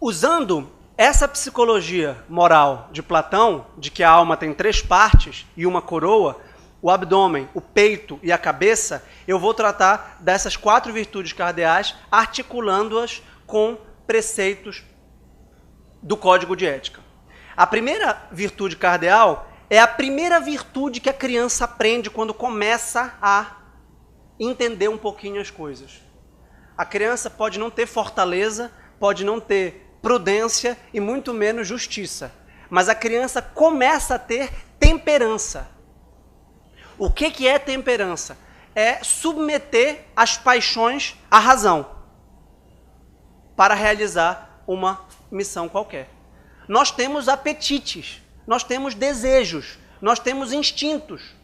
Usando essa psicologia moral de Platão, de que a alma tem 3 partes e uma coroa, o abdômen, o peito e a cabeça, eu vou tratar dessas 4 virtudes cardeais, articulando-as com preceitos do Código de Ética. A primeira virtude cardeal é a primeira virtude que a criança aprende quando começa a entender um pouquinho as coisas. A criança pode não ter fortaleza, pode não ter prudência e muito menos justiça. Mas a criança começa a ter temperança. O que é temperança? É submeter as paixões à razão para realizar uma missão qualquer. Nós temos apetites, nós temos desejos, nós temos instintos,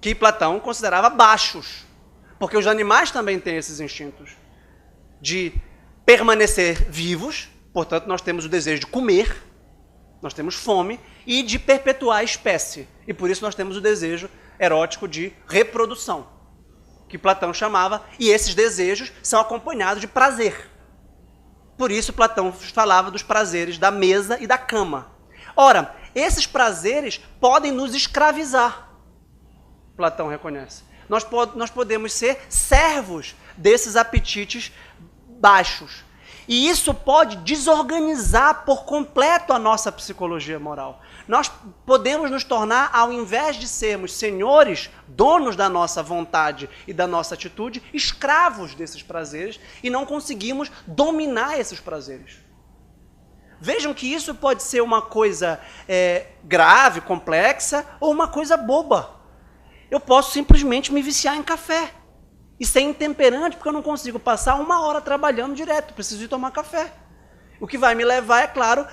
que Platão considerava baixos, porque os animais também têm esses instintos de permanecer vivos, portanto nós temos o desejo de comer, nós temos fome, e de perpetuar a espécie, e por isso nós temos o desejo erótico de reprodução, que Platão chamava, e esses desejos são acompanhados de prazer. Por isso Platão falava dos prazeres da mesa e da cama. Ora, esses prazeres podem nos escravizar, Platão reconhece. Nós podemos ser servos desses apetites baixos. E isso pode desorganizar por completo a nossa psicologia moral. Nós podemos nos tornar, ao invés de sermos senhores, donos da nossa vontade e da nossa atitude, escravos desses prazeres e não conseguimos dominar esses prazeres. Vejam que isso pode ser uma coisa grave, complexa, ou uma coisa boba. Eu posso simplesmente me viciar em café e ser intemperante, porque eu não consigo passar 1 hora trabalhando direto, preciso ir tomar café. O que vai me levar, é claro,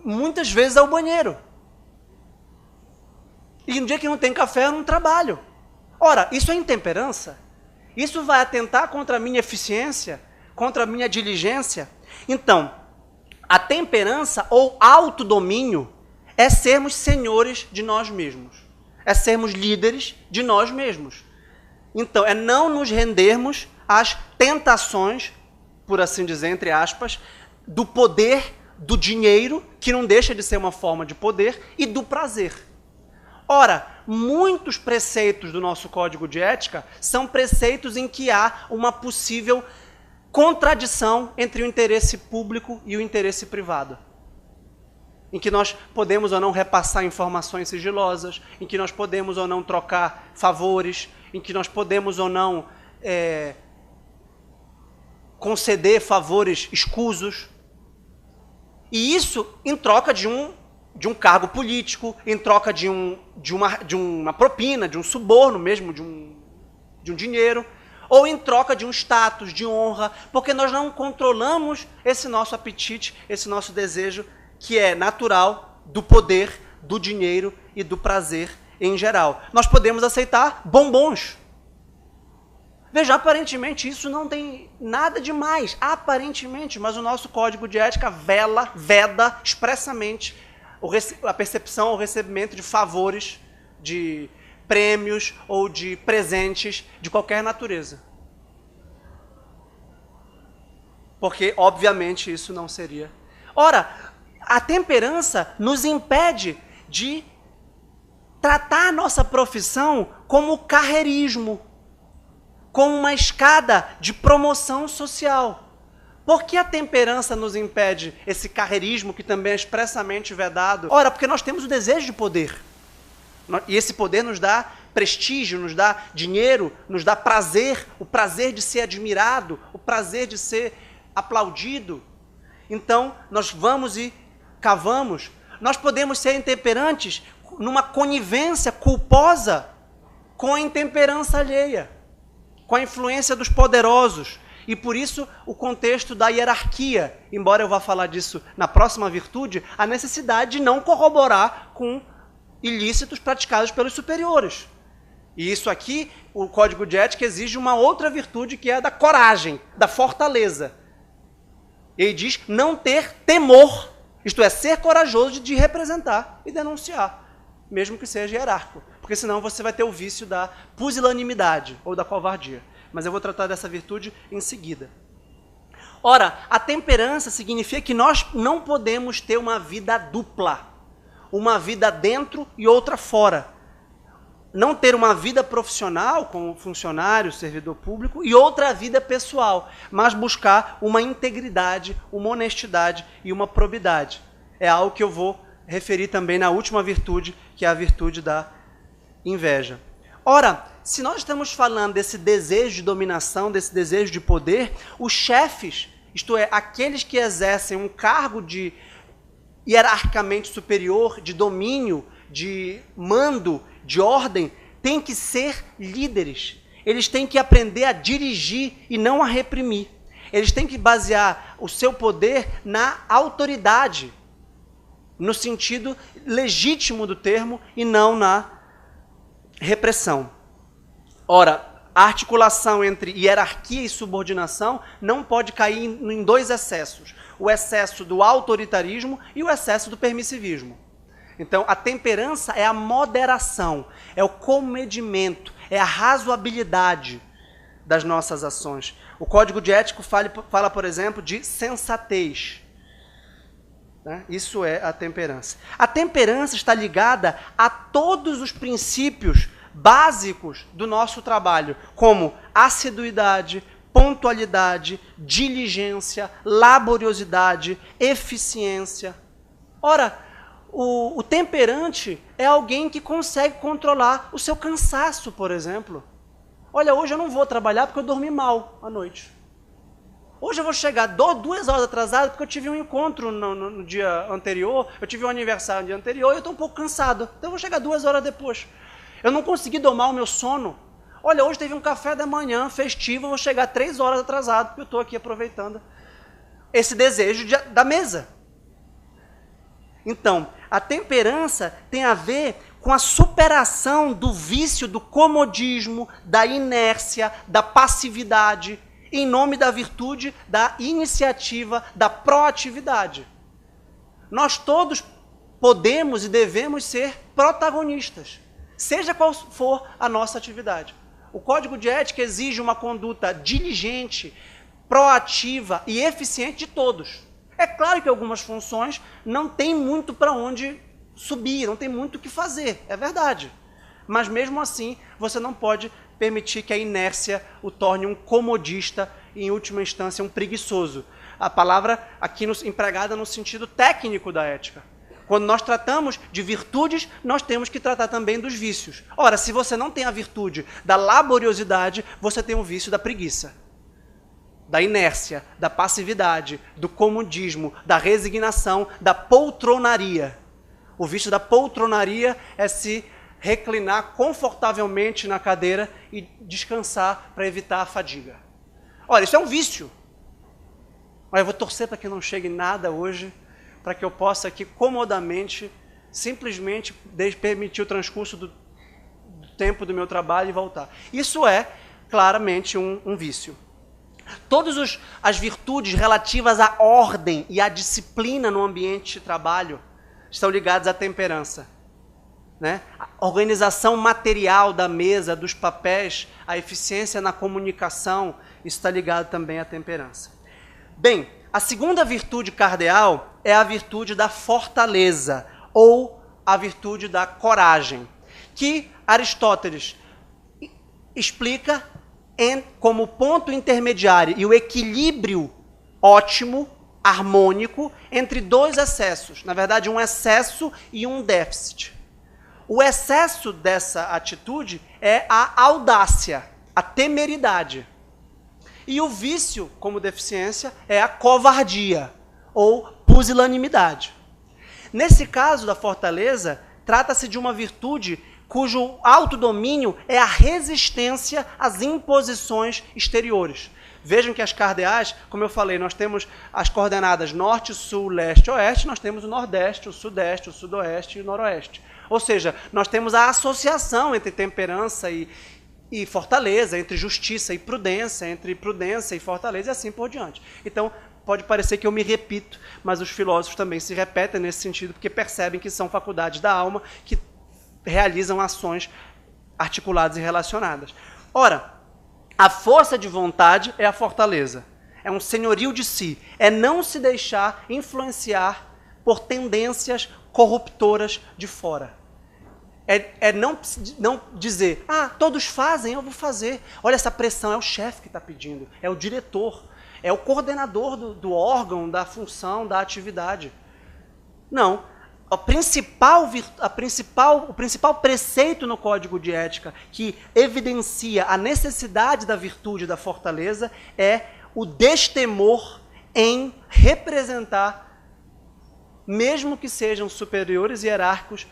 muitas vezes ao banheiro. E no dia que não tem café, eu não trabalho. Ora, isso é intemperança? Isso vai atentar contra a minha eficiência, contra a minha diligência? Então, a temperança ou autodomínio é sermos senhores de nós mesmos. É sermos líderes de nós mesmos. Então, é não nos rendermos às tentações, por assim dizer, entre aspas, do poder, do dinheiro, que não deixa de ser uma forma de poder, e do prazer. Ora, muitos preceitos do nosso código de ética são preceitos em que há uma possível contradição entre o interesse público e o interesse privado. Em que nós podemos ou não repassar informações sigilosas, em que nós podemos ou não trocar favores, em que nós podemos ou não conceder favores escusos. E isso em troca de um cargo político, em troca de uma propina, de um suborno mesmo, de um dinheiro, ou em troca de um status, de honra, porque nós não controlamos esse nosso apetite, esse nosso desejo, que é natural do poder, do dinheiro e do prazer em geral. Nós podemos aceitar bombons. Veja, aparentemente isso não tem nada demais, aparentemente, mas o nosso código de ética veda expressamente a percepção ou recebimento de favores, de prêmios ou de presentes de qualquer natureza. Porque, obviamente, isso não seria. Ora, a temperança nos impede de tratar a nossa profissão como carreirismo, como uma escada de promoção social. Por que a temperança nos impede esse carreirismo que também é expressamente vedado? Ora, porque nós temos o desejo de poder. E esse poder nos dá prestígio, nos dá dinheiro, nos dá prazer, o prazer de ser admirado, o prazer de ser aplaudido. Então, nós vamos e cavamos. Nós podemos ser intemperantes numa conivência culposa com a intemperança alheia, com a influência dos poderosos. E por isso o contexto da hierarquia, embora eu vá falar disso na próxima virtude, a necessidade de não corroborar com ilícitos praticados pelos superiores. E isso aqui, o Código de Ética exige uma outra virtude, que é a da coragem, da fortaleza. Ele diz não ter temor, isto é, ser corajoso de representar e denunciar, mesmo que seja hierárquico, porque senão você vai ter o vício da pusilanimidade ou da covardia. Mas eu vou tratar dessa virtude em seguida. Ora, a temperança significa que nós não podemos ter uma vida dupla, uma vida dentro e outra fora. Não ter uma vida profissional, como funcionário, servidor público, e outra vida pessoal, mas buscar uma integridade, uma honestidade e uma probidade. É algo que eu vou referir também na última virtude, que é a virtude da inveja. Ora, se nós estamos falando desse desejo de dominação, desse desejo de poder, os chefes, isto é, aqueles que exercem um cargo de hierarquicamente superior, de domínio, de mando, de ordem, têm que ser líderes. Eles têm que aprender a dirigir e não a reprimir. Eles têm que basear o seu poder na autoridade, no sentido legítimo do termo e não na repressão. Ora, a articulação entre hierarquia e subordinação não pode cair em dois excessos: o excesso do autoritarismo e o excesso do permissivismo. Então, a temperança é a moderação, é o comedimento, é a razoabilidade das nossas ações. O Código de Ética fala, por exemplo, de sensatez. Né? Isso é a temperança. A temperança está ligada a todos os princípios básicos do nosso trabalho, como assiduidade, pontualidade, diligência, laboriosidade, eficiência. Ora, o temperante é alguém que consegue controlar o seu cansaço, por exemplo. Olha, hoje eu não vou trabalhar porque eu dormi mal à noite. Hoje eu vou chegar 2 horas atrasado porque eu tive um encontro no dia anterior, eu tive um aniversário no dia anterior e eu estou um pouco cansado. Então eu vou chegar 2 horas depois. Eu não consegui domar o meu sono. Olha, hoje teve um café da manhã festivo, eu vou chegar 3 horas atrasado porque eu estou aqui aproveitando esse desejo da mesa. Então, a temperança tem a ver com a superação do vício do comodismo, da inércia, da passividade, em nome da virtude, da iniciativa, da proatividade. Nós todos podemos e devemos ser protagonistas, seja qual for a nossa atividade. O Código de Ética exige uma conduta diligente, proativa e eficiente de todos. É claro que algumas funções não tem muito para onde subir, não tem muito o que fazer, é verdade. Mas mesmo assim, você não pode permitir que a inércia o torne um comodista e, em última instância, um preguiçoso. A palavra aqui empregada no sentido técnico da ética. Quando nós tratamos de virtudes, nós temos que tratar também dos vícios. Ora, se você não tem a virtude da laboriosidade, você tem o vício da preguiça, da inércia, da passividade, do comodismo, da resignação, da poltronaria. O vício da poltronaria é se reclinar confortavelmente na cadeira e descansar para evitar a fadiga. Olha, isso é um vício. Olha, eu vou torcer para que não chegue nada hoje, para que eu possa aqui comodamente, simplesmente permitir o transcurso do tempo do meu trabalho e voltar. Isso é claramente um vício. Todas as virtudes relativas à ordem e à disciplina no ambiente de trabalho estão ligadas à temperança. Né? A organização material da mesa, dos papéis, a eficiência na comunicação, isso está ligado também à temperança. Bem, a segunda virtude cardeal é a virtude da fortaleza, ou a virtude da coragem, que Aristóteles explica como ponto intermediário e o equilíbrio ótimo, harmônico, entre dois excessos. Na verdade, um excesso e um déficit. O excesso dessa atitude é a audácia, a temeridade. E o vício, como deficiência, é a covardia, ou pusilanimidade. Nesse caso da fortaleza, trata-se de uma virtude cujo autodomínio é a resistência às imposições exteriores. Vejam que as cardeais, como eu falei, nós temos as coordenadas norte, sul, leste, oeste, nós temos o nordeste, o sudeste, o sudoeste e o noroeste. Ou seja, nós temos a associação entre temperança e fortaleza, entre justiça e prudência, entre prudência e fortaleza e assim por diante. Então, pode parecer que eu me repito, mas os filósofos também se repetem nesse sentido, porque percebem que são faculdades da alma que realizam ações articuladas e relacionadas. Ora, a força de vontade é a fortaleza, é um senhorio de si, é não se deixar influenciar por tendências corruptoras de fora. É não dizer, todos fazem, eu vou fazer. Olha, essa pressão é o chefe que está pedindo, é o diretor, é o coordenador do órgão, da função, da atividade. Não. o principal preceito no Código de Ética que evidencia a necessidade da virtude da fortaleza é o destemor em representar, mesmo que sejam superiores hierárquicos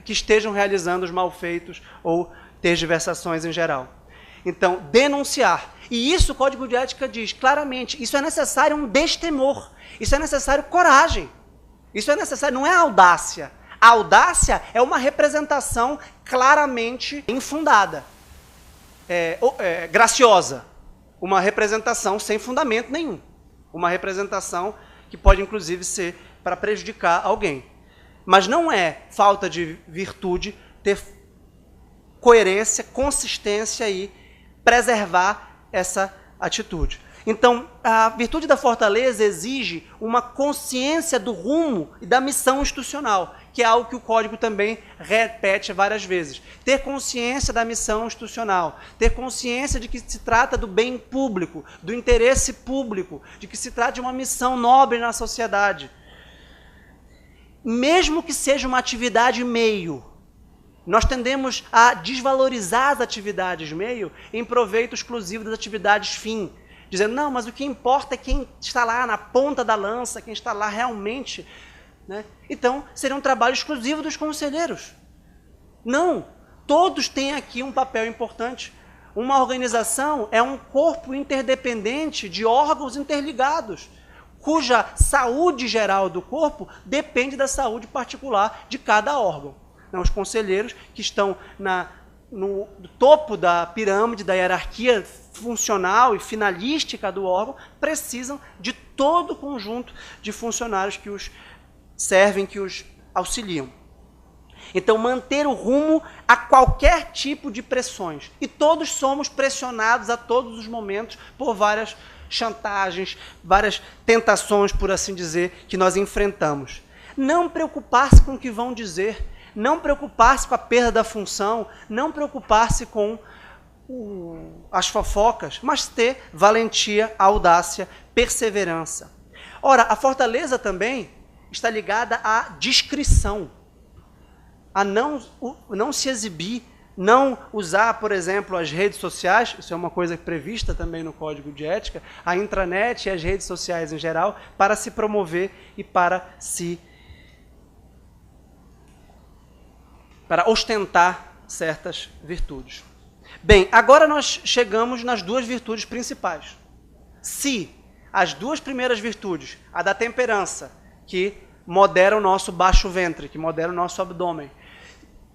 que estejam realizando os malfeitos ou tergiversações em geral. Então, denunciar. E isso o Código de Ética diz claramente, isso é necessário um destemor, isso é necessário coragem. Isso é necessário, não é audácia. A audácia é uma representação claramente infundada, graciosa. Uma representação sem fundamento nenhum. Uma representação que pode, inclusive, ser para prejudicar alguém. Mas não é falta de virtude ter coerência, consistência e preservar essa atitude. Então, a virtude da fortaleza exige uma consciência do rumo e da missão institucional, que é algo que o Código também repete várias vezes. Ter consciência da missão institucional, ter consciência de que se trata do bem público, do interesse público, de que se trata de uma missão nobre na sociedade. Mesmo que seja uma atividade meio, nós tendemos a desvalorizar as atividades meio em proveito exclusivo das atividades fim, dizendo, não, mas o que importa é quem está lá na ponta da lança, quem está lá realmente. Né? Então, seria um trabalho exclusivo dos conselheiros. Não, todos têm aqui um papel importante. Uma organização é um corpo interdependente de órgãos interligados, cuja saúde geral do corpo depende da saúde particular de cada órgão. Então, os conselheiros que estão no topo da pirâmide, da hierarquia funcional e finalística do órgão, precisam de todo o conjunto de funcionários que os servem, que os auxiliam. Então, manter o rumo a qualquer tipo de pressões. E todos somos pressionados a todos os momentos por várias chantagens, várias tentações, por assim dizer, que nós enfrentamos. Não preocupar-se com o que vão dizer, não preocupar-se com a perda da função, não preocupar-se com as fofocas, mas ter valentia, audácia, perseverança. Ora, a fortaleza também está ligada à discrição, a não se exibir, não usar, por exemplo, as redes sociais, isso é uma coisa prevista também no Código de Ética, a intranet e as redes sociais em geral, para se promover e para ostentar certas virtudes. Bem, agora nós chegamos nas duas virtudes principais. Se as duas primeiras virtudes, a da temperança, que modera o nosso baixo ventre, que modera o nosso abdômen,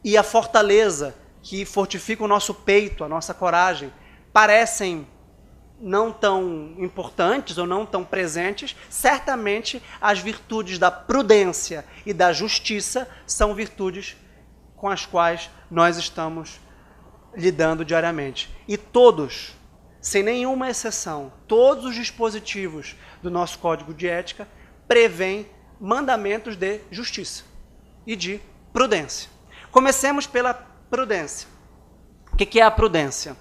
e a fortaleza, que fortifica o nosso peito, a nossa coragem, parecem não tão importantes ou não tão presentes, certamente as virtudes da prudência e da justiça são virtudes com as quais nós estamos lidando diariamente. E todos, sem nenhuma exceção, todos os dispositivos do nosso Código de Ética prevêem mandamentos de justiça e de prudência. Comecemos pela prudência. O que é a prudência?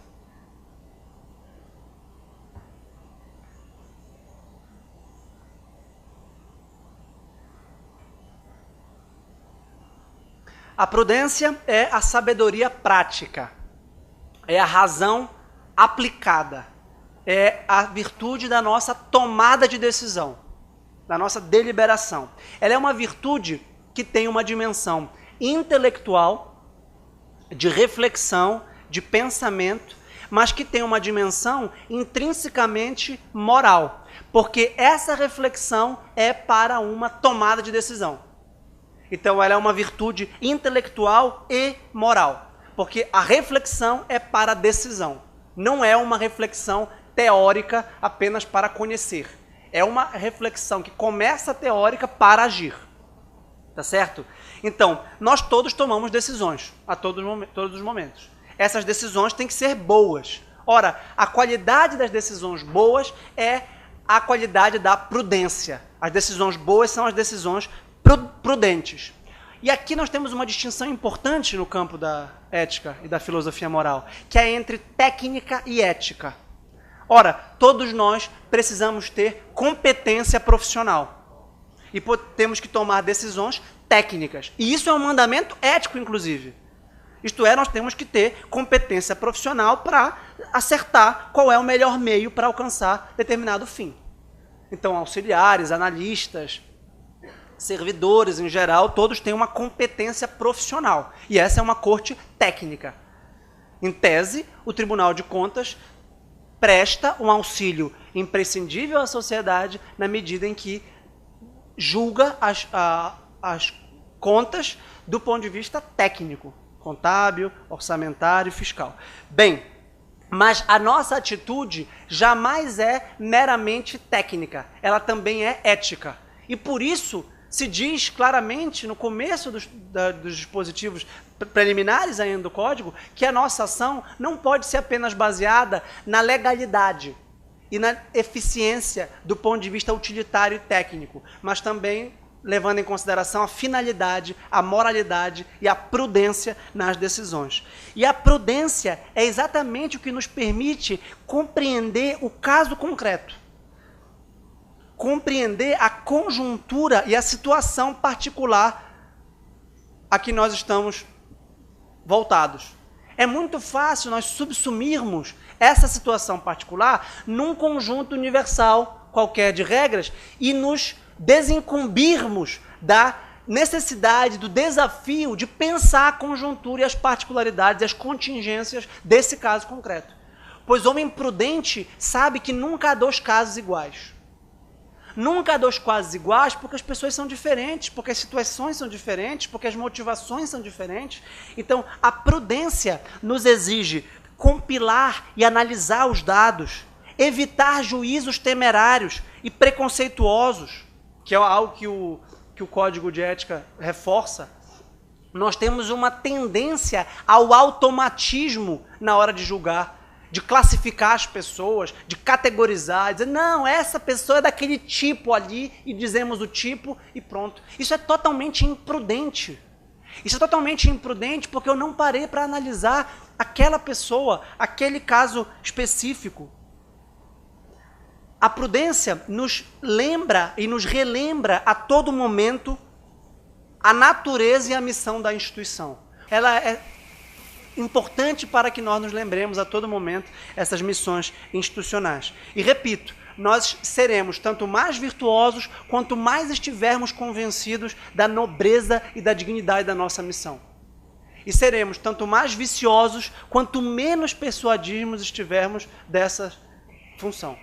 A prudência é a sabedoria prática, é a razão aplicada, é a virtude da nossa tomada de decisão, da nossa deliberação. Ela é uma virtude que tem uma dimensão intelectual, de reflexão, de pensamento, mas que tem uma dimensão intrinsecamente moral, porque essa reflexão é para uma tomada de decisão. Então, ela é uma virtude intelectual e moral, porque a reflexão é para a decisão. Não é uma reflexão teórica apenas para conhecer. É uma reflexão que começa teórica para agir. Tá certo? Então, nós todos tomamos decisões a todos os momentos. Essas decisões têm que ser boas. Ora, a qualidade das decisões boas é a qualidade da prudência. As decisões boas são as decisões prudentes. E aqui nós temos uma distinção importante no campo da ética e da filosofia moral, que é entre técnica e ética. Ora, todos nós precisamos ter competência profissional. E temos que tomar decisões técnicas. E isso é um mandamento ético, inclusive. Isto é, nós temos que ter competência profissional para acertar qual é o melhor meio para alcançar determinado fim. Então, auxiliares, analistas, servidores em geral, todos têm uma competência profissional. E essa é uma corte técnica. Em tese, o Tribunal de Contas presta um auxílio imprescindível à sociedade na medida em que julga as contas do ponto de vista técnico, contábil, orçamentário e fiscal. Bem, mas a nossa atitude jamais é meramente técnica, ela também é ética. E por isso se diz claramente no começo dos dispositivos preliminares ainda do Código que a nossa ação não pode ser apenas baseada na legalidade e na eficiência do ponto de vista utilitário e técnico, mas também levando em consideração a finalidade, a moralidade e a prudência nas decisões. E a prudência é exatamente o que nos permite compreender o caso concreto, compreender a conjuntura e a situação particular a que nós estamos voltados. É muito fácil nós subsumirmos essa situação particular num conjunto universal qualquer de regras e nos desincumbirmos da necessidade, do desafio de pensar a conjuntura e as particularidades e as contingências desse caso concreto. Pois o homem prudente sabe que nunca há dois casos iguais. Nunca há dois casos iguais porque as pessoas são diferentes, porque as situações são diferentes, porque as motivações são diferentes. Então, a prudência nos exige compilar e analisar os dados, evitar juízos temerários e preconceituosos, que é algo que o Código de Ética reforça. Nós temos uma tendência ao automatismo na hora de julgar, de classificar as pessoas, de categorizar, dizer, não, essa pessoa é daquele tipo ali, e dizemos o tipo e pronto. Isso é totalmente imprudente. Isso é totalmente imprudente porque eu não parei para analisar aquela pessoa, aquele caso específico. A prudência nos lembra e nos relembra a todo momento a natureza e a missão da instituição. Ela é importante para que nós nos lembremos a todo momento essas missões institucionais. E repito, nós seremos tanto mais virtuosos quanto mais estivermos convencidos da nobreza e da dignidade da nossa missão. E seremos tanto mais viciosos quanto menos persuadimos estivermos dessa função.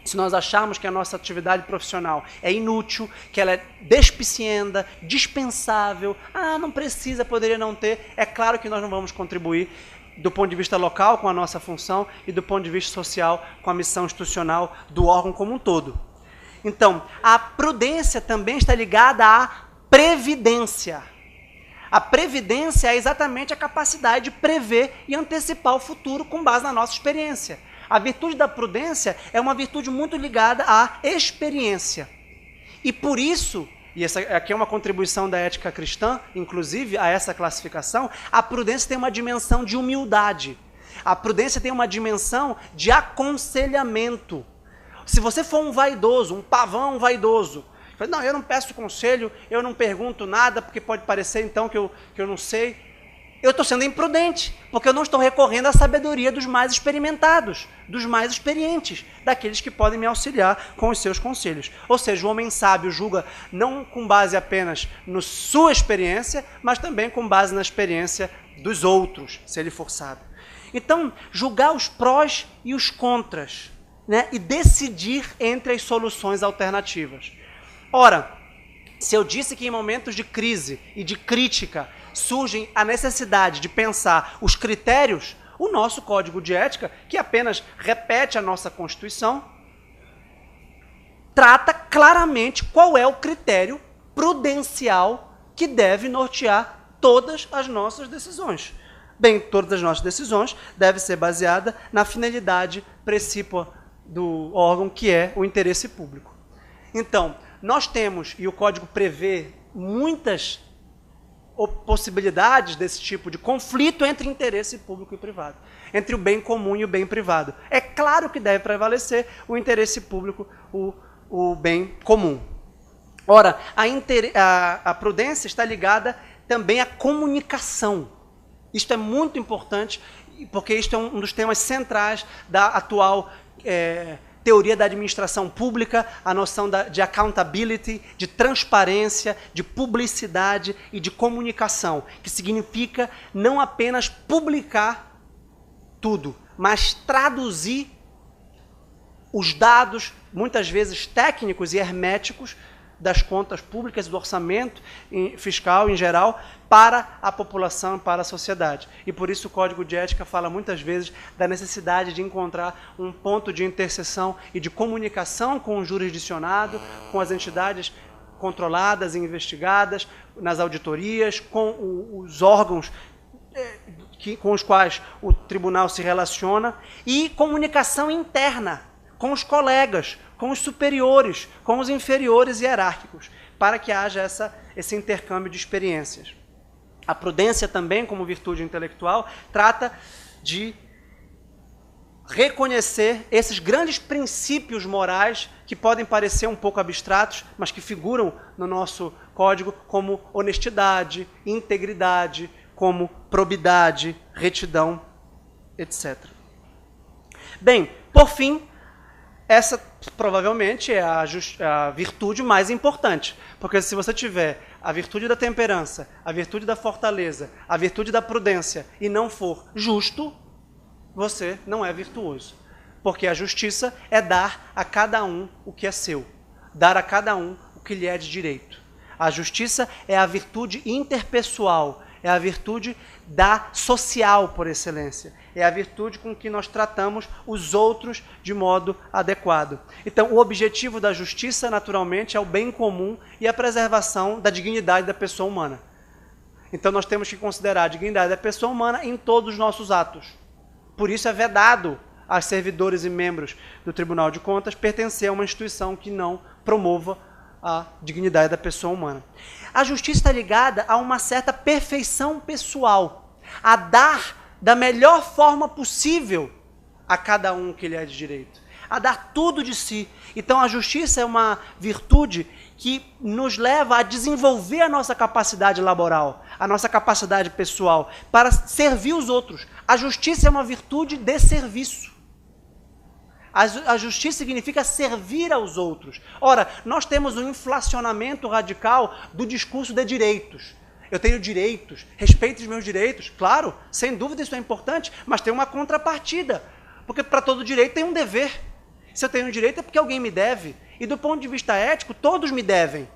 Se nós acharmos que a nossa atividade profissional é inútil, que ela é despicienda, dispensável, não precisa, poderia não ter, é claro que nós não vamos contribuir do ponto de vista local com a nossa função e do ponto de vista social com a missão institucional do órgão como um todo. Então, a prudência também está ligada à previdência. A previdência é exatamente a capacidade de prever e antecipar o futuro com base na nossa experiência. A virtude da prudência é uma virtude muito ligada à experiência. E por isso, e essa aqui é uma contribuição da ética cristã, inclusive, a essa classificação, a prudência tem uma dimensão de humildade. A prudência tem uma dimensão de aconselhamento. Se você for um vaidoso, um pavão vaidoso, não, eu não peço conselho, eu não pergunto nada, porque pode parecer então que eu não sei. Eu estou sendo imprudente, porque eu não estou recorrendo à sabedoria dos mais experimentados, dos mais experientes, daqueles que podem me auxiliar com os seus conselhos. Ou seja, o homem sábio julga não com base apenas na sua experiência, mas também com base na experiência dos outros, se ele for sábio. Então, julgar os prós e os contras, né, e decidir entre as soluções alternativas. Ora, se eu disse que em momentos de crise e de crítica surge a necessidade de pensar os critérios, o nosso Código de Ética, que apenas repete a nossa Constituição, trata claramente qual é o critério prudencial que deve nortear todas as nossas decisões. Bem, todas as nossas decisões devem ser baseadas na finalidade precípua do órgão, que é o interesse público. Então, nós temos, e o Código prevê muitas possibilidades desse tipo de conflito entre interesse público e privado, entre o bem comum e o bem privado. É claro que deve prevalecer o interesse público, o bem comum. Ora, a prudência está ligada também à comunicação. Isto é muito importante, porque isto é um dos temas centrais da atual teoria da administração pública, a noção de accountability, de transparência, de publicidade e de comunicação, que significa não apenas publicar tudo, mas traduzir os dados, muitas vezes técnicos e herméticos, das contas públicas, do orçamento fiscal em geral, para a população, para a sociedade. E por isso o Código de Ética fala muitas vezes da necessidade de encontrar um ponto de interseção e de comunicação com o jurisdicionado, com as entidades controladas e investigadas, nas auditorias, com os órgãos com os quais o tribunal se relaciona, e comunicação interna com os colegas, com os superiores, com os inferiores hierárquicos, para que haja esse intercâmbio de experiências. A prudência também, como virtude intelectual, trata de reconhecer esses grandes princípios morais que podem parecer um pouco abstratos, mas que figuram no nosso código como honestidade, integridade, como probidade, retidão, etc. Bem, por fim, essa provavelmente é a virtude mais importante, porque se você tiver a virtude da temperança, a virtude da fortaleza, a virtude da prudência e não for justo, você não é virtuoso. Porque a justiça é dar a cada um o que é seu, dar a cada um o que lhe é de direito. A justiça é a virtude interpessoal, é a virtude social por excelência. É a virtude com que nós tratamos os outros de modo adequado. Então, o objetivo da justiça, naturalmente, é o bem comum e a preservação da dignidade da pessoa humana. Então, nós temos que considerar a dignidade da pessoa humana em todos os nossos atos. Por isso é vedado a servidores e membros do Tribunal de Contas pertencer a uma instituição que não promova a dignidade da pessoa humana. A justiça está ligada a uma certa perfeição pessoal, a dar da melhor forma possível a cada um que lhe é de direito, a dar tudo de si. Então a justiça é uma virtude que nos leva a desenvolver a nossa capacidade laboral, a nossa capacidade pessoal, para servir os outros. A justiça é uma virtude de serviço. A justiça significa servir aos outros. Ora, nós temos um inflacionamento radical do discurso de direitos. Eu tenho direitos, respeito os meus direitos. Claro, sem dúvida isso é importante, mas tem uma contrapartida. Porque para todo direito tem um dever. Se eu tenho um direito é porque alguém me deve. E do ponto de vista ético, todos me devem.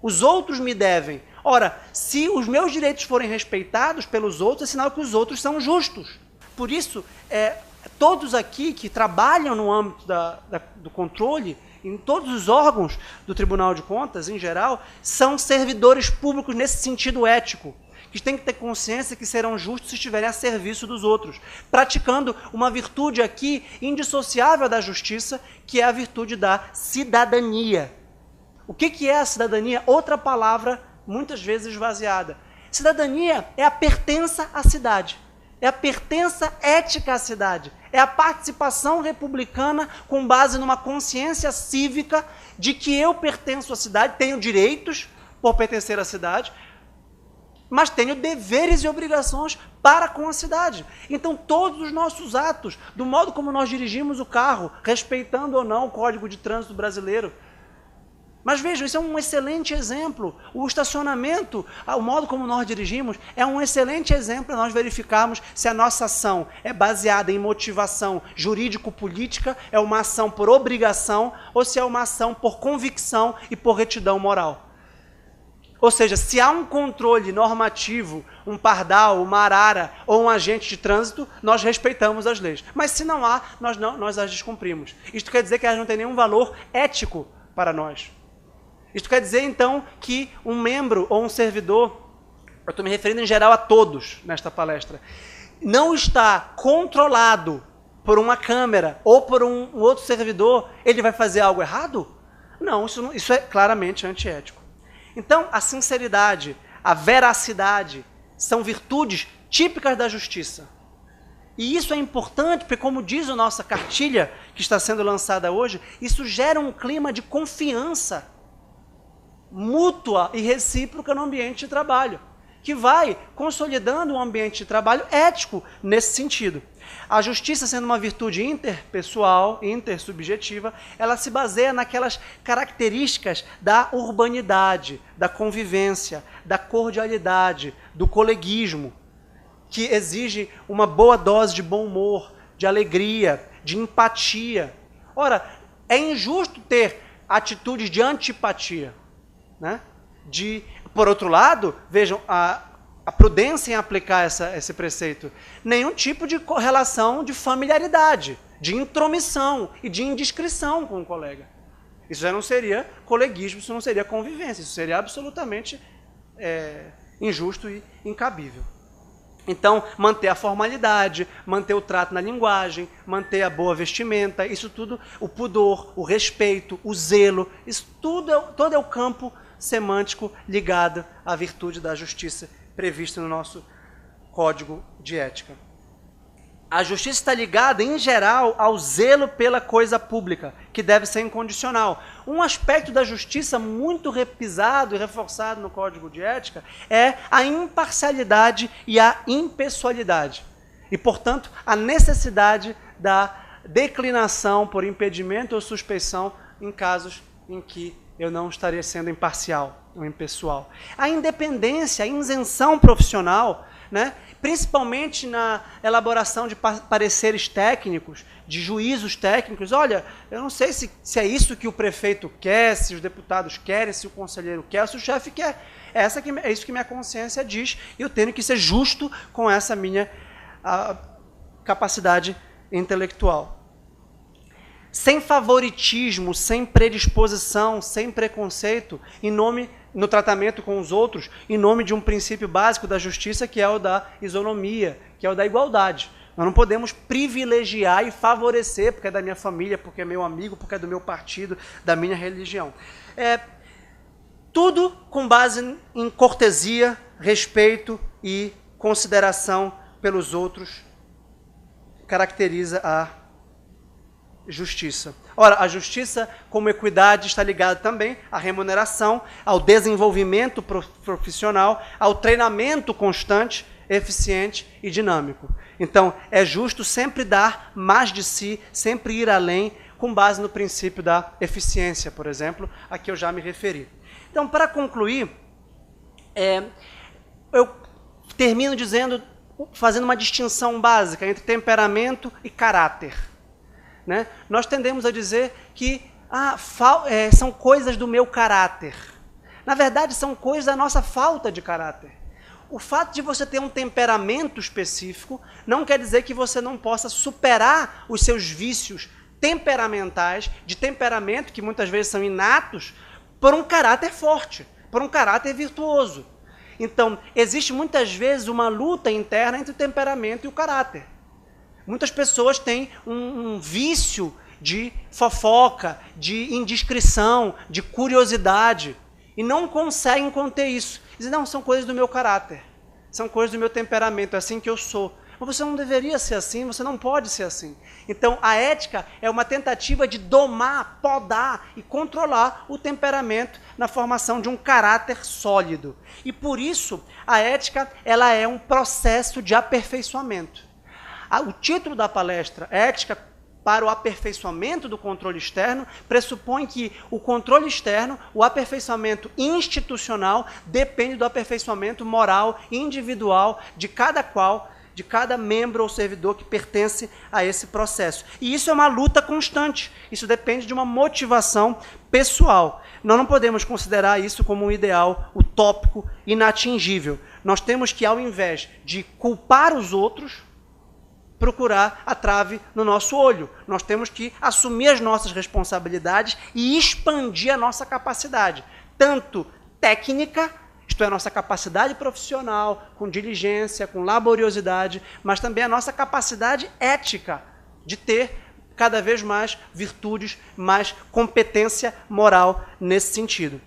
Os outros me devem. Ora, se os meus direitos forem respeitados pelos outros, é sinal que os outros são justos. Por isso, todos aqui que trabalham no âmbito do controle, em todos os órgãos do Tribunal de Contas, em geral, são servidores públicos nesse sentido ético, que têm que ter consciência que serão justos se estiverem a serviço dos outros, praticando uma virtude aqui indissociável da justiça, que é a virtude da cidadania. O que é a cidadania? Outra palavra muitas vezes esvaziada. Cidadania é a pertença à cidade. É a pertença ética à cidade. É a participação republicana com base numa consciência cívica de que eu pertenço à cidade, tenho direitos por pertencer à cidade, mas tenho deveres e obrigações para com a cidade. Então, todos os nossos atos, do modo como nós dirigimos o carro, respeitando ou não o Código de Trânsito brasileiro. Mas vejam, isso é um excelente exemplo. O estacionamento, o modo como nós dirigimos, é um excelente exemplo para nós verificarmos se a nossa ação é baseada em motivação jurídico-política, é uma ação por obrigação, ou se é uma ação por convicção e por retidão moral. Ou seja, se há um controle normativo, um pardal, uma arara ou um agente de trânsito, nós respeitamos as leis. Mas se não há, nós as descumprimos. Isto quer dizer que elas não têm nenhum valor ético para nós. Isto quer dizer, então, que um membro ou um servidor, eu estou me referindo em geral a todos nesta palestra, não está controlado por uma câmera ou por um outro servidor, ele vai fazer algo errado? Não, isso é claramente antiético. Então, a sinceridade, a veracidade, são virtudes típicas da justiça. E isso é importante, porque como diz a nossa cartilha, que está sendo lançada hoje, isso gera um clima de confiança mútua e recíproca no ambiente de trabalho, que vai consolidando um ambiente de trabalho ético nesse sentido. A justiça, sendo uma virtude interpessoal, intersubjetiva, ela se baseia naquelas características da urbanidade, da convivência, da cordialidade, do coleguismo, que exige uma boa dose de bom humor, de alegria, de empatia. Ora, é injusto ter atitudes de antipatia, né? Por outro lado, vejam, a prudência em aplicar esse preceito. Nenhum tipo de relação de familiaridade, de intromissão e de indiscrição com o colega. Isso já não seria coleguismo, isso não seria convivência, isso seria absolutamente injusto e incabível. Então, manter a formalidade, manter o trato na linguagem, manter a boa vestimenta, isso tudo, o pudor, o respeito, o zelo, isso tudo todo é o campo semântico ligado à virtude da justiça prevista no nosso Código de Ética. A justiça está ligada, em geral, ao zelo pela coisa pública, que deve ser incondicional. Um aspecto da justiça muito repisado e reforçado no Código de Ética é a imparcialidade e a impessoalidade. E, portanto, a necessidade da declinação por impedimento ou suspeição em casos em que eu não estaria sendo imparcial ou impessoal. A independência, a isenção profissional, né, principalmente na elaboração de pareceres técnicos, de juízos técnicos. Olha, eu não sei se é isso que o prefeito quer, se os deputados querem, se o conselheiro quer, se o chefe quer. É isso que minha consciência diz, e eu tenho que ser justo com essa minha capacidade intelectual. Sem favoritismo, sem predisposição, sem preconceito, no tratamento com os outros, em nome de um princípio básico da justiça, que é o da isonomia, que é o da igualdade. Nós não podemos privilegiar e favorecer, porque é da minha família, porque é meu amigo, porque é do meu partido, da minha religião. Tudo com base em cortesia, respeito e consideração pelos outros caracteriza a justiça. Ora, a justiça como equidade está ligada também à remuneração, ao desenvolvimento profissional, ao treinamento constante, eficiente e dinâmico. Então, é justo sempre dar mais de si, sempre ir além, com base no princípio da eficiência, por exemplo, a que eu já me referi. Então, para concluir, eu termino fazendo uma distinção básica entre temperamento e caráter. Né? Nós tendemos a dizer que são coisas do meu caráter. Na verdade, são coisas da nossa falta de caráter. O fato de você ter um temperamento específico não quer dizer que você não possa superar os seus vícios temperamentais, de temperamento, que muitas vezes são inatos, por um caráter forte, por um caráter virtuoso. Então, existe muitas vezes uma luta interna entre o temperamento e o caráter. Muitas pessoas têm um vício de fofoca, de indiscrição, de curiosidade, e não conseguem conter isso. Dizem, não, são coisas do meu caráter, são coisas do meu temperamento, é assim que eu sou. Mas você não deveria ser assim, você não pode ser assim. Então, a ética é uma tentativa de domar, podar e controlar o temperamento na formação de um caráter sólido. E por isso, a ética ela é um processo de aperfeiçoamento. O título da palestra, Ética para o Aperfeiçoamento do Controle Externo, pressupõe que o controle externo, o aperfeiçoamento institucional, depende do aperfeiçoamento moral individual de cada membro ou servidor que pertence a esse processo. E isso é uma luta constante, isso depende de uma motivação pessoal. Nós não podemos considerar isso como um ideal utópico, inatingível. Nós temos que, ao invés de culpar os outros, procurar a trave no nosso olho. Nós temos que assumir as nossas responsabilidades e expandir a nossa capacidade, tanto técnica, isto é, a nossa capacidade profissional, com diligência, com laboriosidade, mas também a nossa capacidade ética, de ter cada vez mais virtudes, mais competência moral nesse sentido.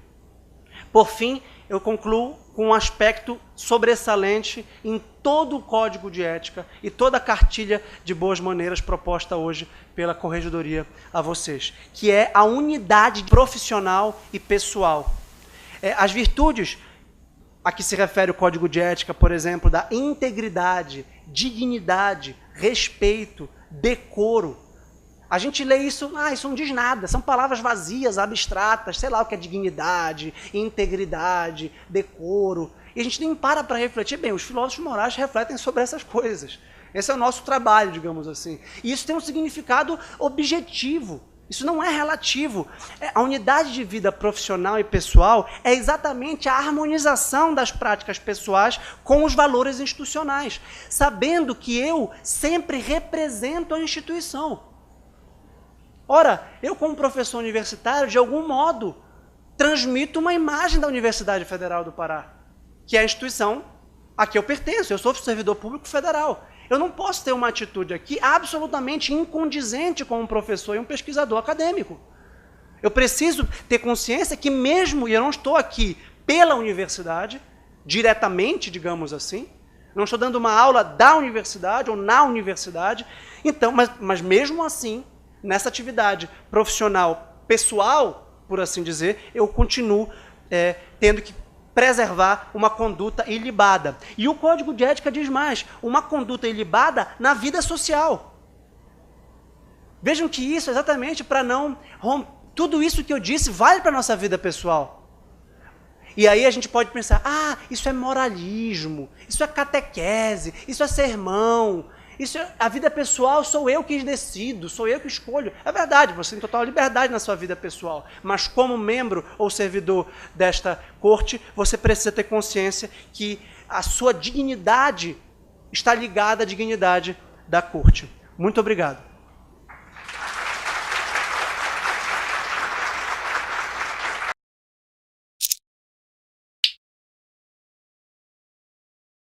Por fim, eu concluo com um aspecto sobressalente em todo o Código de Ética e toda a cartilha de boas maneiras proposta hoje pela Corregedoria a vocês, que é a unidade profissional e pessoal. As virtudes a que se refere o Código de Ética, por exemplo, da integridade, dignidade, respeito, decoro. A gente lê isso, isso não diz nada, são palavras vazias, abstratas, sei lá o que é dignidade, integridade, decoro. E a gente nem para refletir. Bem, os filósofos morais refletem sobre essas coisas. Esse é o nosso trabalho, digamos assim. E isso tem um significado objetivo. Isso não é relativo. A unidade de vida profissional e pessoal é exatamente a harmonização das práticas pessoais com os valores institucionais, sabendo que eu sempre represento a instituição. Ora, eu como professor universitário, de algum modo, transmito uma imagem da Universidade Federal do Pará, que é a instituição a que eu pertenço. Eu sou servidor público federal. Eu não posso ter uma atitude aqui absolutamente incondizente com um professor e um pesquisador acadêmico. Eu preciso ter consciência que mesmo, e eu não estou aqui pela universidade, diretamente, digamos assim, não estou dando uma aula da universidade ou na universidade, então, mas mesmo assim, nessa atividade profissional pessoal, por assim dizer, eu continuo tendo que preservar uma conduta ilibada. E o Código de Ética diz mais, uma conduta ilibada na vida social. Vejam que isso é exatamente para não romper. Tudo isso que eu disse vale para a nossa vida pessoal. E aí a gente pode pensar, isso é moralismo, isso é catequese, isso é sermão, a vida pessoal sou eu que decido, sou eu que escolho. É verdade, você tem total liberdade na sua vida pessoal, mas como membro ou servidor desta corte, você precisa ter consciência que a sua dignidade está ligada à dignidade da corte. Muito obrigado.